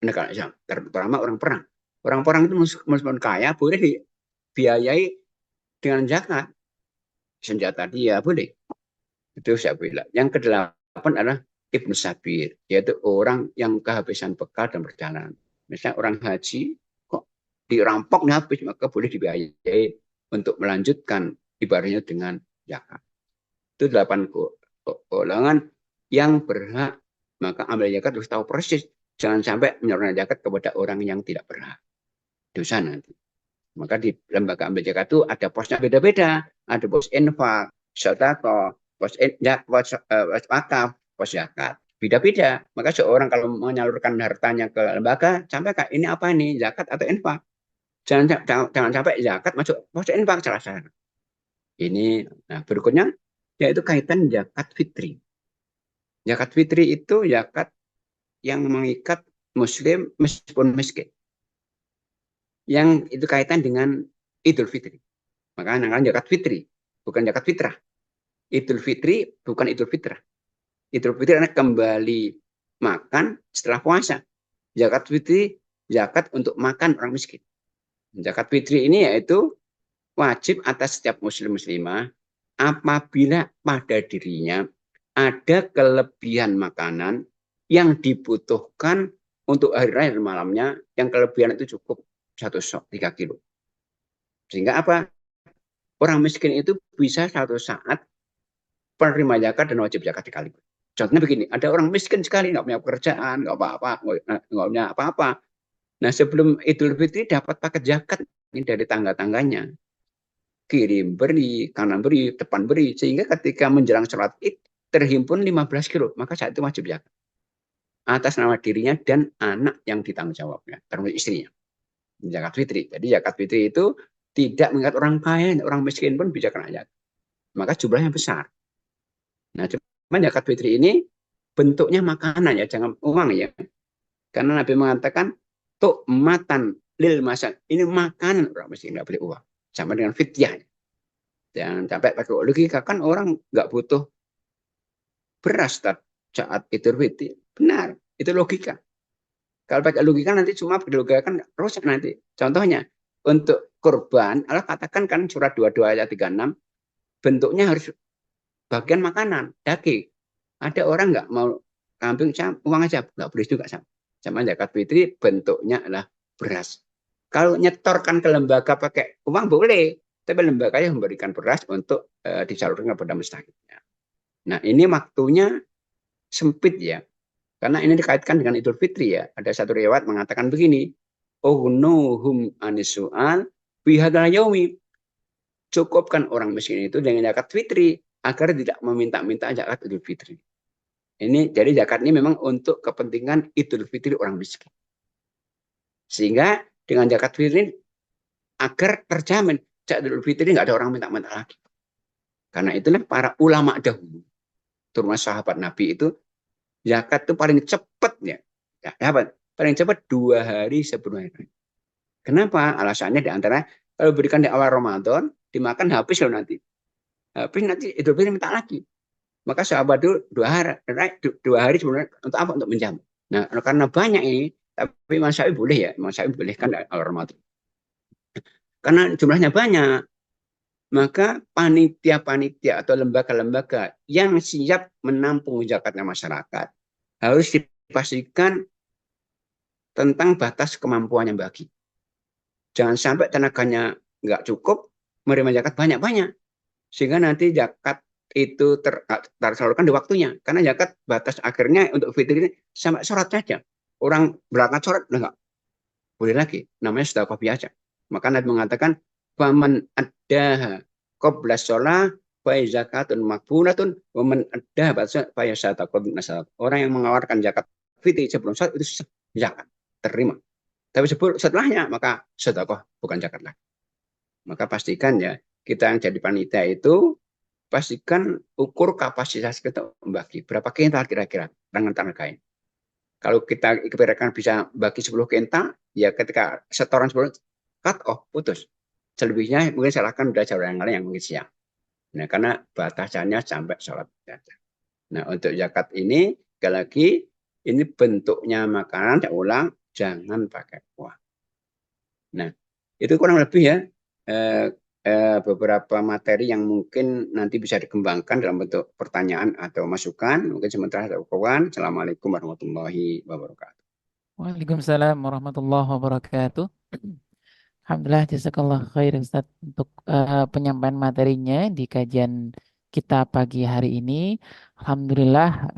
menegakkan Islam, terutama orang perang. Orang perang itu meskipun kaya boleh dibiayai dengan zakat. Senjata dia boleh. Itu saya bilang. Yang kedelapan adalah Ibnu Sabir, yaitu orang yang kehabisan bekal dan perjalanan. Misalnya orang haji, kok dirampok nih habis, maka boleh dibiayai untuk melanjutkan ibadahnya dengan zakat. Itu 8 golongan yang berhak, maka ambil zakat harus tahu persis. Jangan sampai menyalurkan zakat kepada orang yang tidak berhak. Dosa nanti. Maka di lembaga ambil zakat itu ada posnya beda-beda. Ada pos infak, sedekah, pos wakaf, pos zakat. Beda-beda. Maka seorang kalau menyalurkan hartanya ke lembaga, sampaikan ini apa nih, zakat atau infak. Jangan sampai zakat masuk pos infak salah-salah. Ini, nah berikutnya yaitu kaitan zakat fitri. Zakat fitri itu zakat yang mengikat muslim meskipun miskin. yang itu kaitan dengan Idul Fitri. Maka namanya zakat fitri, bukan zakat fitrah. Idul Fitri bukan Idul Fitrah. Idul Fitri adalah kembali makan setelah puasa. Zakat fitri zakat untuk makan orang miskin. Zakat fitri ini yaitu wajib atas setiap muslim muslimah apabila pada dirinya ada kelebihan makanan yang dibutuhkan untuk hari raya dan malamnya, yang kelebihan itu cukup 1 sok 3 kilo. Sehingga apa? Orang miskin itu bisa satu saat penerima zakat dan wajib zakat sekaligus. Contohnya begini, ada orang miskin sekali, nggak punya pekerjaan, nggak apa-apa, nggak punya apa-apa. Nah, sebelum Idul Fitri dapat paket zakat ini dari tangga-tangganya. Kirim beri, kanan beri, depan beri. Sehingga ketika menjelang sholat Id, terhimpun 15 kilo. Maka saat itu wajib zakat. Atas nama dirinya dan anak yang ditanggung jawabnya, termasuk istrinya. Zakat fitri. Jadi zakat fitri itu tidak mengingat orang kaya, orang miskin pun bisa kena zakat. Maka jumlahnya besar. Nah, cuma zakat fitri ini bentuknya makanan ya, jangan uang ya. Karena Nabi mengatakan tu'matan lil masak. Ini makanan orang miskin, nggak boleh uang. Sama dengan fidyah. Jangan sampai pakai logika, kan orang nggak butuh beras saat Idul Fitri. Benar, itu logika. Kalau pakai logika nanti cuma pakai logika kan rusak nanti. Contohnya untuk kurban, Allah katakan kan surat 22 ayat 36 bentuknya harus bagian makanan, daging. Ada orang nggak mau kambing, uang aja, nggak boleh juga sama. Sama zakat fitri bentuknya adalah beras. Kalau nyetorkan ke lembaga pakai uang boleh, tapi lembaganya memberikan beras untuk disalurkan kepada mustahiknya. Nah, ini waktunya sempit ya, karena ini dikaitkan dengan Idul Fitri ya. Ada satu riwayat mengatakan begini, nuhum anisual bihadal yaumi. Cukupkan orang miskin itu dengan zakat fitri agar tidak meminta-minta zakat Idul Fitri. Ini jadi zakat ini memang untuk kepentingan Idul Fitri orang miskin. Sehingga dengan zakat fitri agar terjamin zakat Idul Fitri nggak ada orang minta-minta lagi. Karena itulah para ulama dahulu, terutama sahabat Nabi itu, zakat itu paling cepat ya. Dapat paling cepat 2 hari sebelum hari. Kenapa? Alasannya di antara kalau berikan di awal Ramadan, dimakan habis loh nanti. Habis nanti Idul Fitri minta lagi. Maka sahabat itu 2 hari sebelumnya untuk apa? Untuk menjamu. Nah, karena banyak ini, tapi Imam Syafi'i boleh ya, Imam Syafi'i boleh kan awal Ramadan. Karena jumlahnya banyak, maka panitia-panitia atau lembaga-lembaga yang siap menampung zakatnya masyarakat harus dipastikan tentang batas kemampuannya bagi. Jangan sampai tenaganya nggak cukup, menerima zakat banyak-banyak. Sehingga nanti zakat itu tersalurkan di waktunya. Karena zakat batas akhirnya untuk fitri ini sampai sholat saja. Orang berangkat sholat, enggak boleh lagi. Namanya sedekah biasa. Maka Nabi mengatakan, "Faman addaha qabla sholat, fa zakatun maqbulatun, wa man addaha fa sadaqatun nasab." Orang yang mengeluarkan zakat fitri sebelum sholat itu zakat terima. Tapi setelahnya maka sedekah bukan zakat lagi. Maka pastikan ya, kita yang jadi panitia itu pastikan ukur kapasitas kita membagi. Berapa kental kira-kira dengan tangan kain. Kalau kita kira-kira bisa bagi 10 kental, ya ketika setoran 10, cut off, putus. Selebihnya mungkin silahkan udah jalur yang lain yang mungkin siang. Nah, karena batasannya sampai sholat. Nah, untuk zakat ini, sekali lagi, ini bentuknya makanan, saya ulang, jangan pakai uang. Nah, itu kurang lebih ya beberapa materi yang mungkin nanti bisa dikembangkan dalam bentuk pertanyaan atau masukan. Mungkin sementara saya ucapkan. Assalamualaikum warahmatullahi wabarakatuh. Waalaikumsalam warahmatullahi wabarakatuh. Alhamdulillah, jazakallah khair Ustaz untuk penyampaian materinya di kajian kita pagi hari ini. Alhamdulillah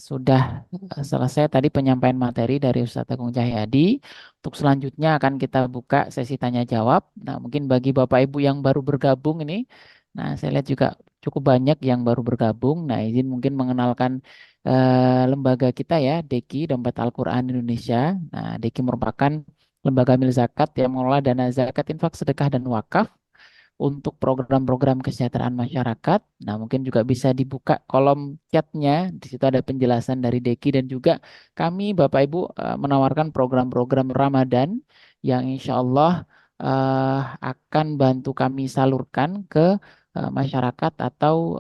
sudah selesai tadi penyampaian materi dari Ustaz Agung Cahyadi. Untuk selanjutnya akan kita buka sesi tanya jawab. Nah, mungkin bagi Bapak Ibu yang baru bergabung ini, nah saya lihat juga cukup banyak yang baru bergabung. Nah, izin mungkin mengenalkan lembaga kita ya, DEKI, Dompet Al-Quran Indonesia. Nah, DEKI merupakan lembaga amil zakat yang mengelola dana zakat, infak, sedekah, dan wakaf untuk program-program kesejahteraan masyarakat. Nah, mungkin juga bisa dibuka kolom chatnya. Di situ ada penjelasan dari Deki dan juga kami, Bapak Ibu, menawarkan program-program Ramadan yang insya Allah akan bantu kami salurkan ke masyarakat atau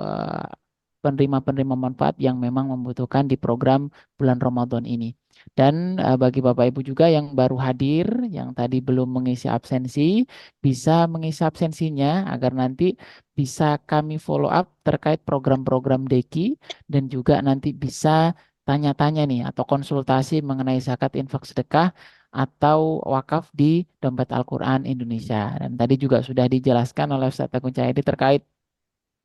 penerima-penerima manfaat yang memang membutuhkan di program bulan Ramadan ini. Dan bagi Bapak Ibu juga yang baru hadir, yang tadi belum mengisi absensi, bisa mengisi absensinya agar nanti bisa kami follow up terkait program-program DEKI dan juga nanti bisa tanya-tanya nih atau konsultasi mengenai zakat infak sedekah atau wakaf di Dompet Al-Quran Indonesia. Dan tadi juga sudah dijelaskan oleh Ustaz Agung Cahyadi terkait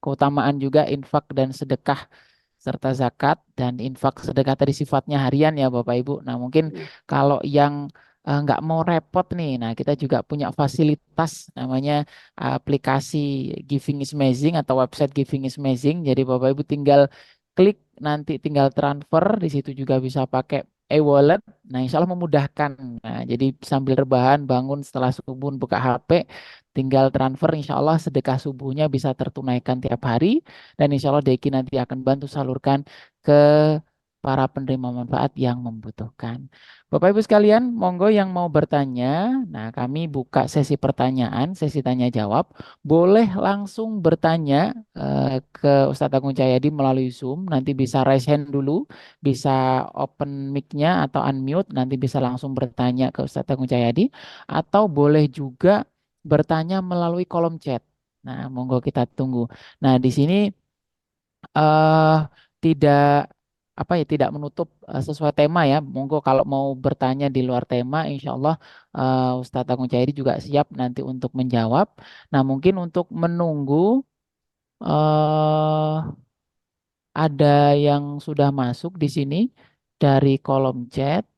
keutamaan juga infak dan sedekah serta zakat dan infak sedekah tadi sifatnya harian ya Bapak Ibu. Nah mungkin Ya. kalau yang nggak mau repot nih, nah kita juga punya fasilitas namanya aplikasi Giving is Amazing atau website Giving is Amazing. Jadi Bapak Ibu tinggal klik nanti tinggal transfer di situ juga bisa pakai e-wallet. Nah insya Allah memudahkan. Nah jadi sambil rebahan bangun setelah subuh buka HP, tinggal transfer insya Allah sedekah subuhnya bisa tertunaikan tiap hari dan insya Allah Deki nanti akan bantu salurkan ke para penerima manfaat yang membutuhkan. Bapak Ibu sekalian, monggo yang mau bertanya. Nah, kami buka sesi pertanyaan, sesi tanya jawab. Boleh langsung bertanya ke Ustadz Agung Cahyadi melalui Zoom. Nanti bisa raise hand dulu, bisa open mic-nya atau unmute. Nanti bisa langsung bertanya ke Ustadz Agung Cahyadi. Atau boleh juga bertanya melalui kolom chat. Nah, monggo kita tunggu. Nah, di sini eh tidak apa ya tidak menutup sesuai tema ya. Monggo kalau mau bertanya di luar tema, insya Allah Ustadz Agung Cahyadi juga siap nanti untuk menjawab. Nah, mungkin untuk menunggu eh ada yang sudah masuk di sini dari kolom chat.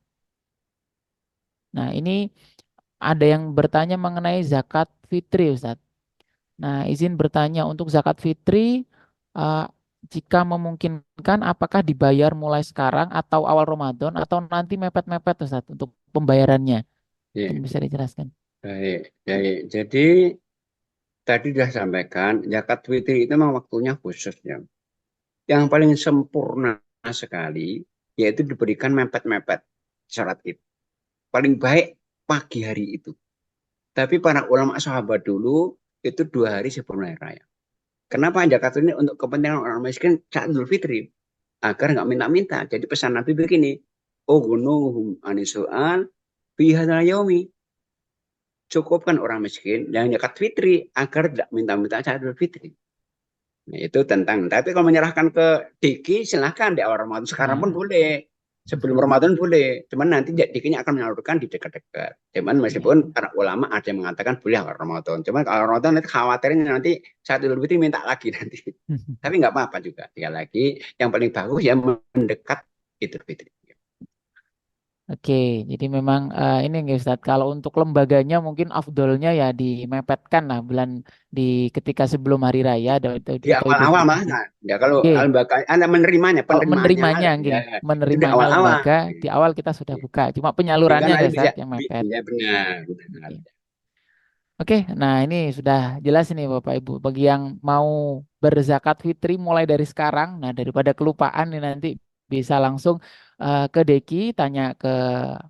Nah, ini ada yang bertanya mengenai zakat fitri, Ustadz. Nah, izin bertanya untuk zakat fitri, eh, jika memungkinkan, apakah dibayar mulai sekarang atau awal Ramadan atau nanti mepet-mepet, Ustaz, untuk pembayarannya? Mungkin Ya, bisa dijelaskan. baik, baik. Jadi tadi sudah sampaikan, zakat fitri itu memang waktunya khusus ya. Yang paling sempurna sekali yaitu diberikan mepet-mepet syarat itu. Paling baik pagi hari itu. Tapi para ulama sahabat dulu itu 2 hari sebelum hari raya. Kenapa zakat ini untuk kepentingan orang miskin saat Idul Fitri? Agar nggak minta-minta. Jadi pesan Nabi begini, oh gunuhum anisoal bihadal yaumi. Cukupkan orang miskin yang zakat fitri agar tidak minta-minta saat Idul Fitri. Nah, itu tentang. Tapi kalau menyerahkan ke Diki, silahkan di awal Ramadan. Sekarang pun Ya. boleh. Sebelum Ramadan boleh. Cuman nanti Dikinya akan menyalurkan di dekat-dekat. Cuman Ya. meskipun para ulama ada yang mengatakan boleh awal Ramadan. Cuman kalau Ramadan nanti khawatirnya nanti saat Idul Fitri minta lagi nanti. Tapi nggak apa-apa juga. Sekali lagi, yang paling bagus ya mendekat Idul Fitri. Oke, jadi memang ini nggak Ustaz, kalau untuk lembaganya mungkin afdolnya ya dimepetkan lah bulan di ketika sebelum hari raya Di atau Idul awal-awal Fitri. malah. Ya kalau Oke, lembaga, Anda menerimanya, kalau penerimaannya menerimanya, malah. nggih, Ya, itu di menerimanya awal-awal. lembaga di awal kita sudah buka, cuma Sehingga penyalurannya nanti nggak bisa, Ustaz yang mepet. ya benar, benar. Oke. Oke, nah ini sudah jelas ini Bapak Ibu. Bagi yang mau berzakat fitri mulai dari sekarang, nah daripada kelupaan nih nanti bisa langsung ke Deki, tanya ke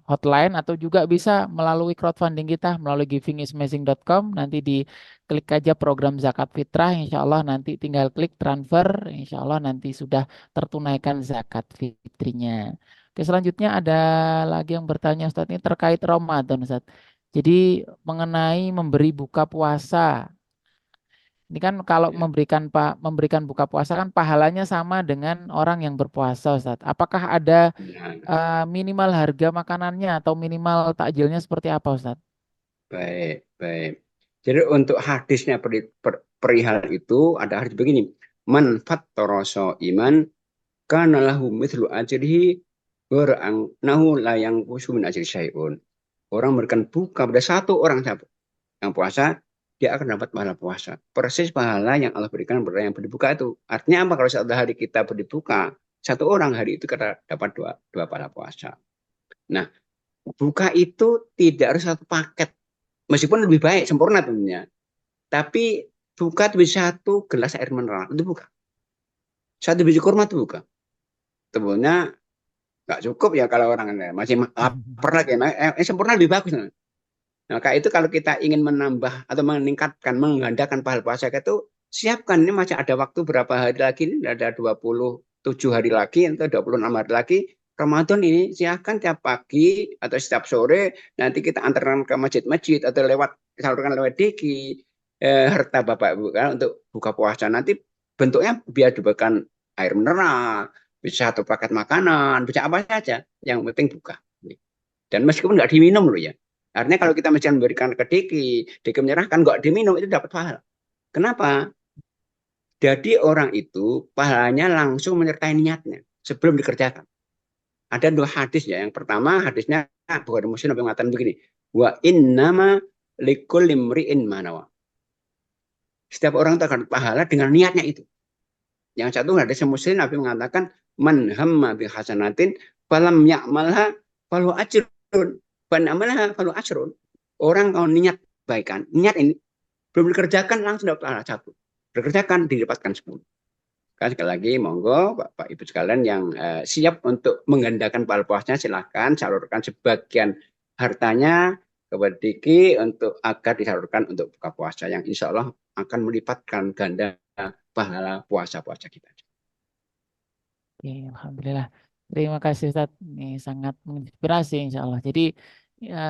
hotline atau juga bisa melalui crowdfunding kita melalui givingismazing.com. Nanti diklik aja program zakat fitrah, insya Allah nanti tinggal klik transfer, insya Allah nanti sudah tertunaikan zakat fitrinya. Oke, selanjutnya ada lagi yang bertanya Ustaz ini terkait Ramadan Ustaz. Jadi mengenai memberi buka puasa. Ini kan kalau Ya, memberikan buka puasa kan pahalanya sama dengan orang yang berpuasa, Ustaz. Apakah ada benar. minimal harga makanannya atau minimal takjilnya seperti apa, Ustaz? Baik, baik. Jadi untuk hadisnya perihal itu ada hadis begini. Man fattara iman kana lahu mithlu ajrihi wa nahu la yang min ajri syai'un. Orang memberikan buka pada satu orang yang puasa, dia akan dapat pahala puasa. Persis pahala yang Allah berikan pada yang berbuka itu. Artinya apa? Kalau satu hari kita berbuka, satu orang hari itu kita dapat dua pahala puasa. Nah, buka itu tidak harus satu paket. Meskipun lebih baik, sempurna tentunya. Tapi buka bisa satu gelas air mineral. Itu buka. Satu biji kurma itu buka. Tentunya nggak cukup ya kalau orang masih lapar lagi. Sempurna lebih bagus. Maka itu kalau kita ingin menambah atau meningkatkan, menggandakan pahala puasa itu, siapkan ini masih ada waktu berapa hari lagi, ini ada 27 hari lagi atau 26 hari lagi. Ramadan ini siapkan tiap pagi atau setiap sore nanti kita antarkan ke masjid-masjid atau salurkan lewat diki harta Bapak Ibu kan untuk buka puasa nanti bentuknya biar diberikan air mineral, bisa satu paket makanan, bisa apa saja, yang penting buka. Dan meskipun nggak diminum loh ya. Artinya kalau kita misalnya memberikan ke Diki menyerahkan nggak diminum itu dapat pahala. Kenapa? Jadi orang itu pahalanya langsung menyertai niatnya sebelum dikerjakan. Ada dua hadis ya. Yang pertama hadisnya Bukhari Muslim yang mengatakan begini, wa innama likulli imri'in manawa. Setiap orang itu akan pahala dengan niatnya itu. Yang satu hadis Muslim Nabi mengatakan man hamma bi hasanatin falam ya'malha falu ajrun fan amalha falu ajrun. Orang kalau niat baikan, niat ini belum dikerjakan langsung dapat pahala satu. Dikerjakan didapatkan 10. Kan sekali lagi monggo Bapak Ibu sekalian yang siap untuk menggandakan pahala puasanya silahkan salurkan sebagian hartanya kepada Diki untuk agar disalurkan untuk buka puasa yang insya Allah akan melipatkan ganda pahala puasa-puasa kita. Oke, alhamdulillah. Terima kasih Ustadz. Ini sangat menginspirasi insya Allah. Jadi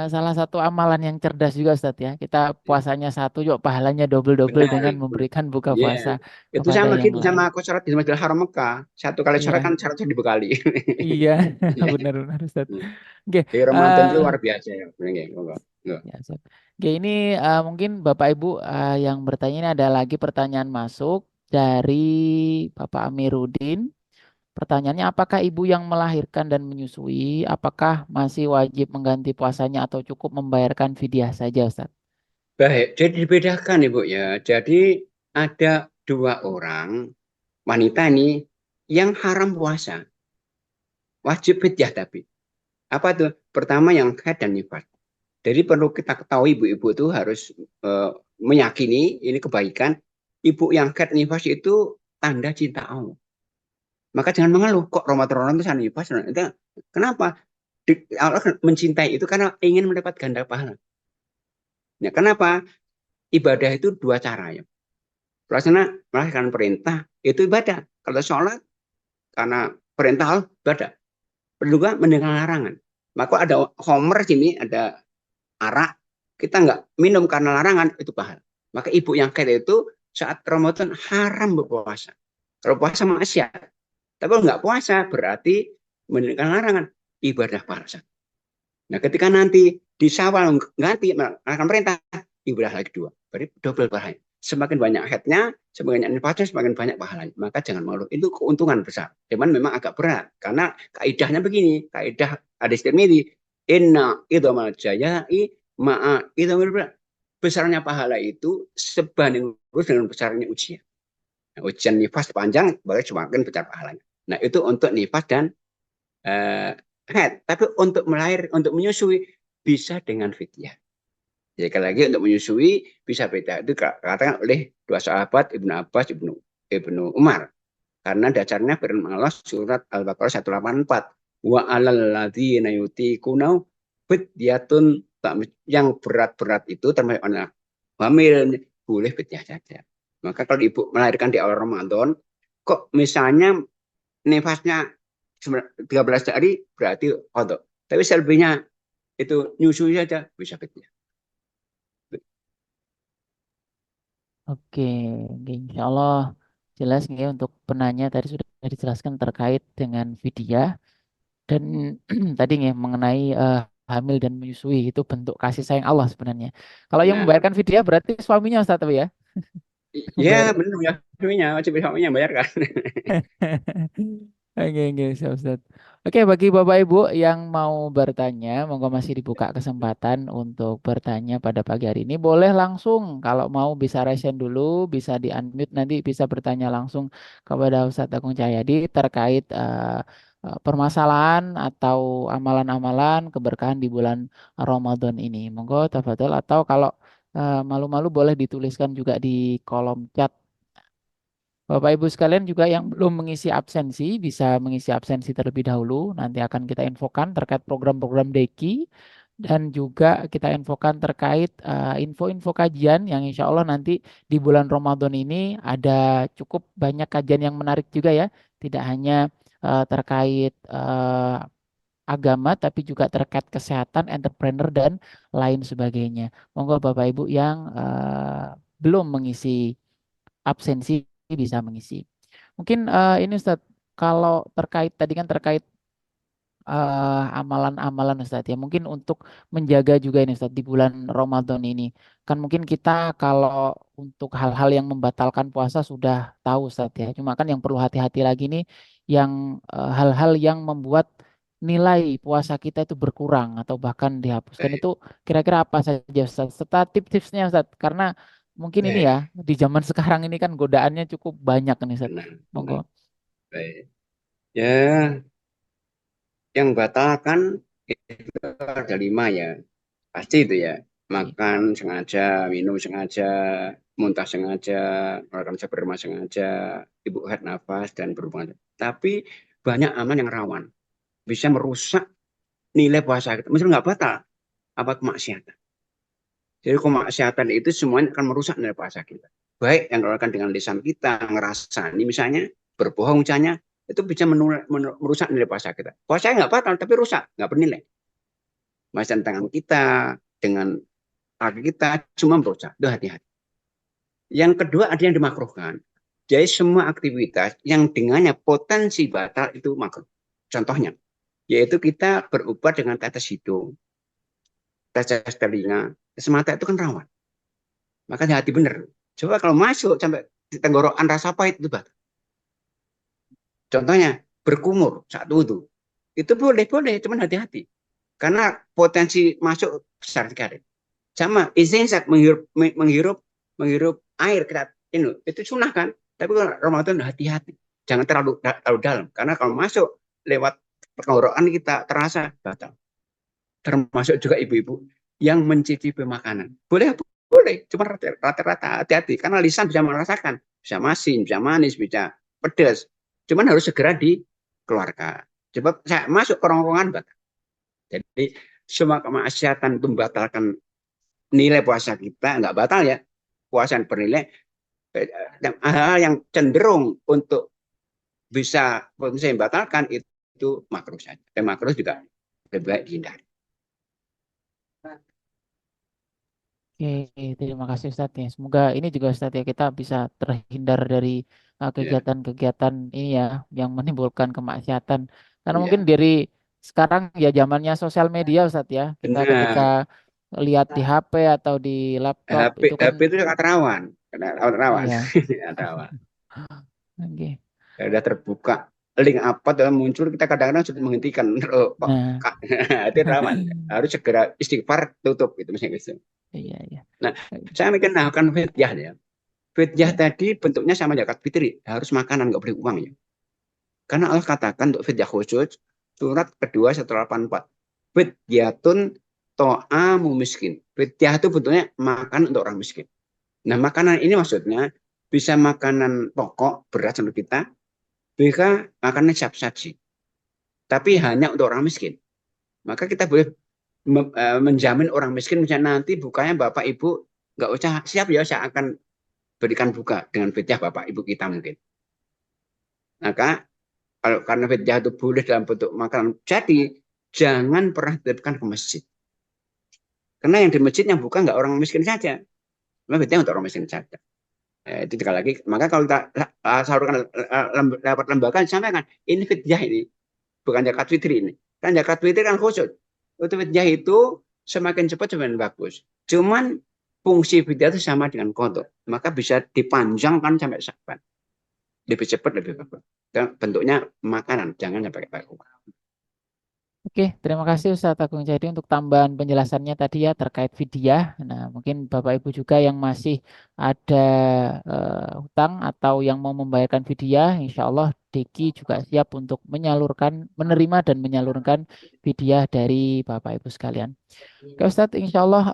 salah satu amalan yang cerdas juga Ustadz ya. Kita puasanya satu yuk pahalanya double-double Benar dengan itu. memberikan buka Iya. puasa Itu kepada sama yang gitu lain. sama aku syarat di Masjidil Haram Mekah. Satu kali syarat Iya, kan syaratnya dibekali. iya, Iya. benar-benar Ustadz. Oke, Di Ramadan itu luar biasa ya. Benar, enggak. Enggak. ya, Ustadz. Oke, ini mungkin Bapak Ibu yang bertanya ini ada lagi pertanyaan masuk dari Bapak Amiruddin. Pertanyaannya, apakah ibu yang melahirkan dan menyusui, apakah masih wajib mengganti puasanya atau cukup membayarkan fidyah saja, Ustaz? Baik, jadi dibedakan Ibu ya. Jadi ada dua orang wanita ini yang haram puasa. Wajib fidyah tapi. Apa tuh? Pertama yang haid dan nifas. Jadi perlu kita ketahui ibu-ibu itu harus meyakini ini kebaikan. Ibu yang haid nifas itu tanda cinta Allah. Maka jangan mengeluh kok Ramadan itu sana nifas. Itu kenapa? Allah mencintai itu karena ingin mendapat ganda pahala. Ya, kenapa? Ibadah itu dua cara ya. Pelaksana melaksanakan perintah itu ibadah. Kalau sholat karena perintah Allah ibadah. Perlu juga mendengar larangan. Maka ada homer sini, ada arak, kita nggak minum karena larangan, itu pahala. Maka ibu yang kaya itu saat Ramadan haram berpuasa. Kalau puasa maksiat. Tapi kalau nggak puasa berarti mendengar larangan, ibadah pahala. Nah ketika nanti di Syawal ganti melakukan perintah, ibadah lagi dua. Berarti double pahala. Semakin banyak headnya, semakin banyak nifasnya, semakin banyak pahalanya. Maka jangan malu. Itu keuntungan besar. Cuman memang agak berat. Karena kaidahnya begini. Kaidah hadis Tirmidzi. Inna idhamal jayai ma'a idhamil berat. Besarnya pahala itu sebanding lurus dengan besarnya ujian. Nah, ujian nifas panjang, berarti semakin besar pahalanya. Nah itu untuk nifas dan head. Tapi untuk untuk menyusui, bisa dengan fidyah. Jadi sekali lagi untuk menyusui bisa beda. Itu katakan oleh dua sahabat Ibnu Abbas, Ibnu Umar. Karena dasarnya firman Allah surat Al-Baqarah 184. Wa alal ladzina yutiquna fidyatun, yang berat-berat itu termasuk anak hamil boleh fidyah saja. Maka kalau ibu melahirkan di awal Ramadan, kok misalnya nifasnya 13 hari berarti kodok. Tapi selebihnya itu nyusui saja bisa fidyah. Oke, oke, insya Allah jelas nih untuk penanya tadi sudah dijelaskan terkait dengan fidyah dan tadi nih mengenai hamil dan menyusui itu bentuk kasih sayang Allah sebenarnya. Kalau yang Nah, membayarkan fidyah berarti suaminya Ustaz tapi ya, ya membayar. benar ya, suaminya wajib suaminya bayar kan. Oke, siap, Ustaz. Oke, bagi Bapak Ibu yang mau bertanya, monggo masih dibuka kesempatan untuk bertanya pada pagi hari ini. Boleh langsung, kalau mau bisa raise hand dulu, bisa di-unmute, nanti bisa bertanya langsung kepada Ustadz Agung Cahyadi terkait permasalahan atau amalan-amalan keberkahan di bulan Ramadan ini. Monggo, tafadhol. Atau kalau malu-malu boleh dituliskan juga di kolom chat. Bapak Ibu sekalian juga yang belum mengisi absensi bisa mengisi absensi terlebih dahulu. Nanti akan kita infokan terkait program-program Deki Dan juga kita infokan terkait info-info kajian yang insya Allah nanti di bulan Ramadan ini ada cukup banyak kajian yang menarik juga ya. Tidak hanya terkait agama, tapi juga terkait kesehatan, entrepreneur, dan lain sebagainya. Monggo Bapak Ibu yang belum mengisi absensi bisa mengisi. Mungkin ini Ustadz, kalau terkait tadi kan terkait amalan-amalan Ustadz ya. Mungkin untuk menjaga juga ini Ustadz di bulan Ramadan ini. Kan mungkin kita kalau untuk hal-hal yang membatalkan puasa sudah tahu Ustadz ya. Cuma kan yang perlu hati-hati lagi nih yang hal-hal yang membuat nilai puasa kita itu berkurang atau bahkan dihapuskan Baik, itu kira-kira apa saja Ustadz? Serta tips-tipsnya Ustadz. Karena mungkin ini ya baik, di zaman sekarang ini kan godaannya cukup banyak nih Ustadz. benar, Monggo. benar. Baik. Ya, yang batalkan itu ada 5 ya. Pasti itu ya. Iya. Makan sengaja, minum sengaja, muntah sengaja, melakukan berma sengaja, ibu head nafas, dan berhubungan. Tapi banyak amal yang rawan. Bisa merusak nilai puasa kita. Misalnya nggak batal, apa kemaksiatan. Jadi kemaksiatan itu semuanya akan merusak nilai puasa kita. Baik yang dilakukan dengan lisan kita, ngerasani misalnya, berbohong misalnya, itu bisa merusak nilai puasa kita. Puasa nggak batal, tapi rusak, nggak bernilai. Macam tangan kita, dengan kaki kita, cuma merusak. Itu hati-hati. Yang kedua ada yang dimakruhkan. Jadi semua aktivitas yang dengannya potensi batal itu makruh. Contohnya, yaitu kita berobat dengan tetes hidung, tetes telinga, semata itu kan rawan. Maka hati benar. Coba kalau masuk sampai di tenggorokan rasa pahit itu batal. Contohnya berkumur satu itu boleh boleh, cuman hati-hati karena potensi masuk besar sekali. Sama insek menghirup menghirup air kita itu sunnah kan. Tapi kalau Ramadan hati-hati, jangan terlalu dalam karena kalau masuk lewat tenggorokan kita terasa batal. Termasuk juga ibu-ibu yang mencicipi makanan. Boleh, boleh, cuma rata-rata hati-hati karena lisan bisa merasakan, bisa masin, bisa manis, bisa pedas. Cuman harus segera dikeluarkan. Coba saya masuk ke rongrongan batal. Jadi semua kemaksiatan itu membatalkan nilai puasa kita, nggak batal ya. Puasa yang bernilai, hal yang cenderung untuk bisa membatalkan itu makruh saja. Dan makruh juga lebih baik dihindari. Oke, terima kasih Ustadz ya. Semoga ini juga Ustadz ya kita bisa terhindar dari Ya, kegiatan-kegiatan ini ya yang menimbulkan kemaksiatan. Karena mungkin ya. dari sekarang ya zamannya sosial media Ustadz ya. Kita ketika Benar. lihat di HP atau di laptop HP, itu kan HP itu sangat rawan. Karena rawan. iya. rawan. Oke. Sudah terbuka link apa dalam muncul kita kadang-kadang sudah menghentikan. Oh, kok, Nah, itu rawan. Harus segera istighfar tutup itu misalnya gitu. iya iya. Nah, saya mikir nah kan fidyah ya. Fidyah Iya. tadi bentuknya sama zakat fitri, harus makanan nggak boleh uang ya. Karena Allah katakan untuk fidyah khusus surat kedua setelah 84. Fidyatun to'amu miskin. Fidyah itu bentuknya makan untuk orang miskin. Nah, makanan ini maksudnya bisa makanan pokok beras untuk kita, bisa makanan siap saji. Tapi hanya untuk orang miskin. Maka kita boleh menjamin orang miskin misalnya nanti bukanya Bapak Ibu nggak usah siap ya, saya akan berikan buka dengan fidyah Bapak Ibu kita mungkin. Maka kalau karena fidyah itu boleh dalam bentuk makanan, jadi jangan pernah dititipkan ke masjid. Karena yang di masjid yang buka nggak orang miskin saja. Memang fidyah untuk orang miskin saja. Itu sekali lagi. Maka kalau kita salurkan lewat lembaga, sampaikan ini fidyah ini, bukan zakat fitri ini. Kan zakat fitri kan khusus. Untuk fidyah itu semakin cepat semakin bagus. Cuman fungsi fidyah itu sama dengan qadha. Maka bisa dipanjangkan sampai Sya'ban. Lebih cepat lebih bagus. Dan bentuknya makanan, jangan sampai pakai uang. Oke, terima kasih Ustadz Agung Jadi untuk tambahan penjelasannya tadi ya terkait fidyah. Nah, mungkin Bapak Ibu juga yang masih ada hutang atau yang mau membayarkan fidyah, insya Allah Deki juga siap untuk menerima dan menyalurkan fidyah dari Bapak Ibu sekalian. Oke Ustadz, insya Allah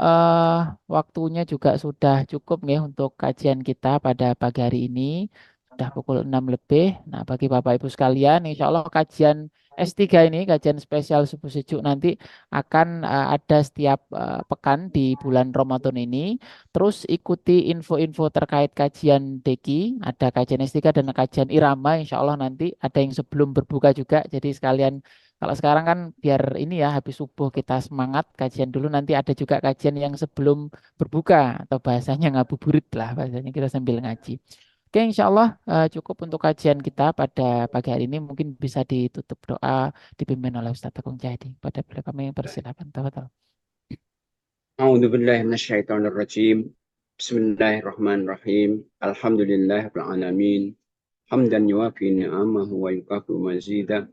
waktunya juga sudah cukup ya untuk kajian kita pada pagi hari ini. Udah pukul 6 lebih. Nah, bagi Bapak Ibu sekalian, insya Allah kajian S3 ini, kajian spesial subuh sejuk nanti akan ada setiap pekan di bulan Ramadan ini. Terus ikuti info-info terkait kajian Deki, ada kajian S3 dan kajian Irama, insya Allah nanti ada yang sebelum berbuka juga. Jadi sekalian, kalau sekarang kan biar ini ya, habis subuh kita semangat, kajian dulu nanti ada juga kajian yang sebelum berbuka, atau bahasanya ngabuburit lah, bahasanya kita sambil ngaji. Oke, insya Allah cukup untuk kajian kita pada pagi hari ini. Mungkin bisa ditutup doa dipimpin oleh Ustadz Agung Jayadi. Pada beliau kami persilakan. Tafadhol. A'udzu billahi minasyaitonir rajim. Bismillahirrahmanirrahim. Alhamdulillahirabbil alamin. Hamdan yuwafi ni'amahu wa yukafi mazidah.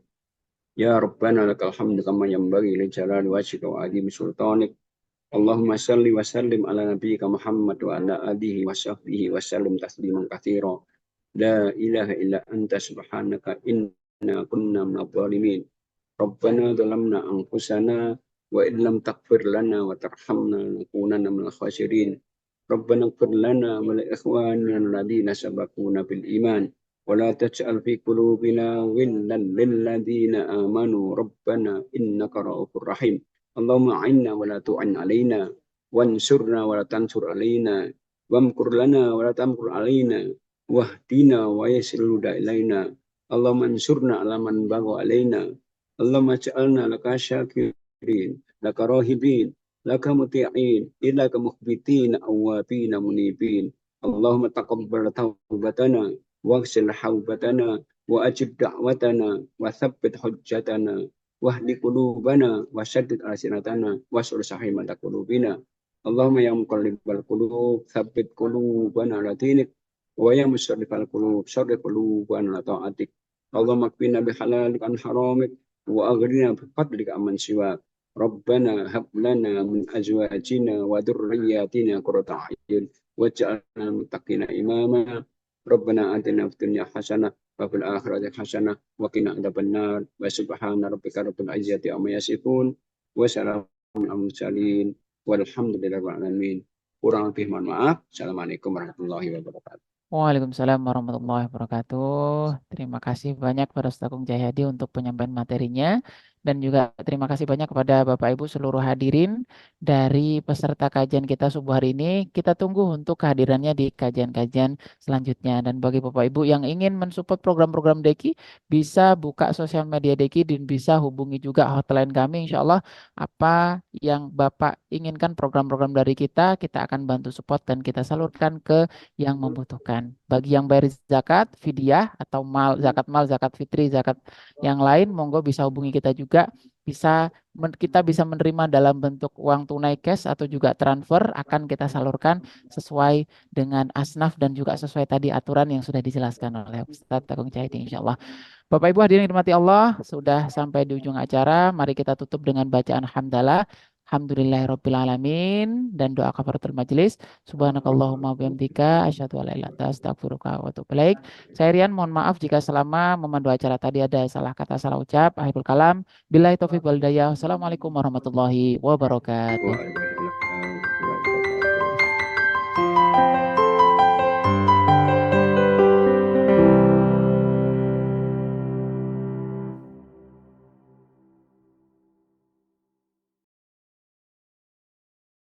Ya Rabbana lakal hamdu kama yanbaghi li jalali wajhika wa azimi sultanik. Allahumma salli wa sallim ala nabiyyika Muhammad wa ala alihi wa sahbihi wa sallim tasliman katsira. La ilaha illa anta subhanaka inna kunna minadh dhalimin. Rabbana dhalamna anfusana wa illam taghfir lana wa tarhamna lanakunanna minal khasirin. Rabbana ighfir lana wa li ikhwanina alladhina sabaquna bil iman wa la taj'al fi qulubina ghillan lil ladzina amanu rabbana innaka ra'ufur rahim. Allahumma a'inna wa la tu'in alaina wansurna wa la tansur alaina wamkur lana wa la tamkur alaina wahdina wa yassir huda ilaina. Allahumma ansurna ala man bagha alaina. Allahumma ja'alna laka syakirin, laka rahibin, laka muti'in, ilaka mukhbitin, awabin, munibin. Allahumma taqabbal taubatana, waghsil haubatana, wa ajib da'watana, wa thabbit hujjatana, wahdi qulubana, wa syaddid alsinatana, was'ul sahimata qulubina. Allahumma ya muqallibal qulub, thabbit qulubana ala dinik, wa ya musarrifal qulub, sarrif qulubana ala ta'atik. Allahumma kfina bihalalik an haramik, وأغرنا بفضلك عمن سواك. ربنا هب لنا من أزواجنا وذرياتنا قرة أعين واجعلنا للمتقين إماما. ربنا آتنا في الدنيا حسنة وفي الآخرة حسنة وقنا عذاب النار. وسبحان ربك رب العزة عما يصفون وسلام على المرسلين والحمد لله رب العالمين. Kurang lebih mohon maaf. Assalamualaikum warahmatullahi wabarakatuh. Waalaikumsalam warahmatullahi wabarakatuh. Terima kasih banyak pada Ustadz Agung Jayadi untuk penyampaian materinya. Dan juga terima kasih banyak kepada Bapak Ibu seluruh hadirin dari peserta kajian kita subuh hari ini. Kita tunggu untuk kehadirannya di kajian-kajian selanjutnya. Dan bagi Bapak Ibu yang ingin mensupport program-program Deki, bisa buka sosial media Deki dan bisa hubungi juga hotline kami. Insya Allah apa yang Bapak inginkan program-program dari kita akan bantu support dan kita salurkan ke yang membutuhkan. Bagi yang bayar zakat, fidyah atau mal, zakat fitri, zakat yang lain, monggo bisa hubungi kita juga. Kita bisa menerima dalam bentuk uang tunai cash atau juga transfer, akan kita salurkan sesuai dengan asnaf dan juga sesuai tadi aturan yang sudah dijelaskan oleh Ustadz Agung Jayadi, insya Allah. Bapak Ibu hadirin yang dirahmati Allah, sudah sampai di ujung acara. Mari kita tutup dengan bacaan hamdalah. Alhamdulillahirabbil alamin dan doa kafaratul majelis. Subhanakallahumma bihamdika asyhadu an la ilaha illa anta astaghfiruka wa atubu ilaik. Saya Rian, mohon maaf jika selama memandu acara tadi ada salah kata, salah ucap. Akhirul kalam. Billahi taufiq wal hidayah. Assalamualaikum warahmatullahi wabarakatuh.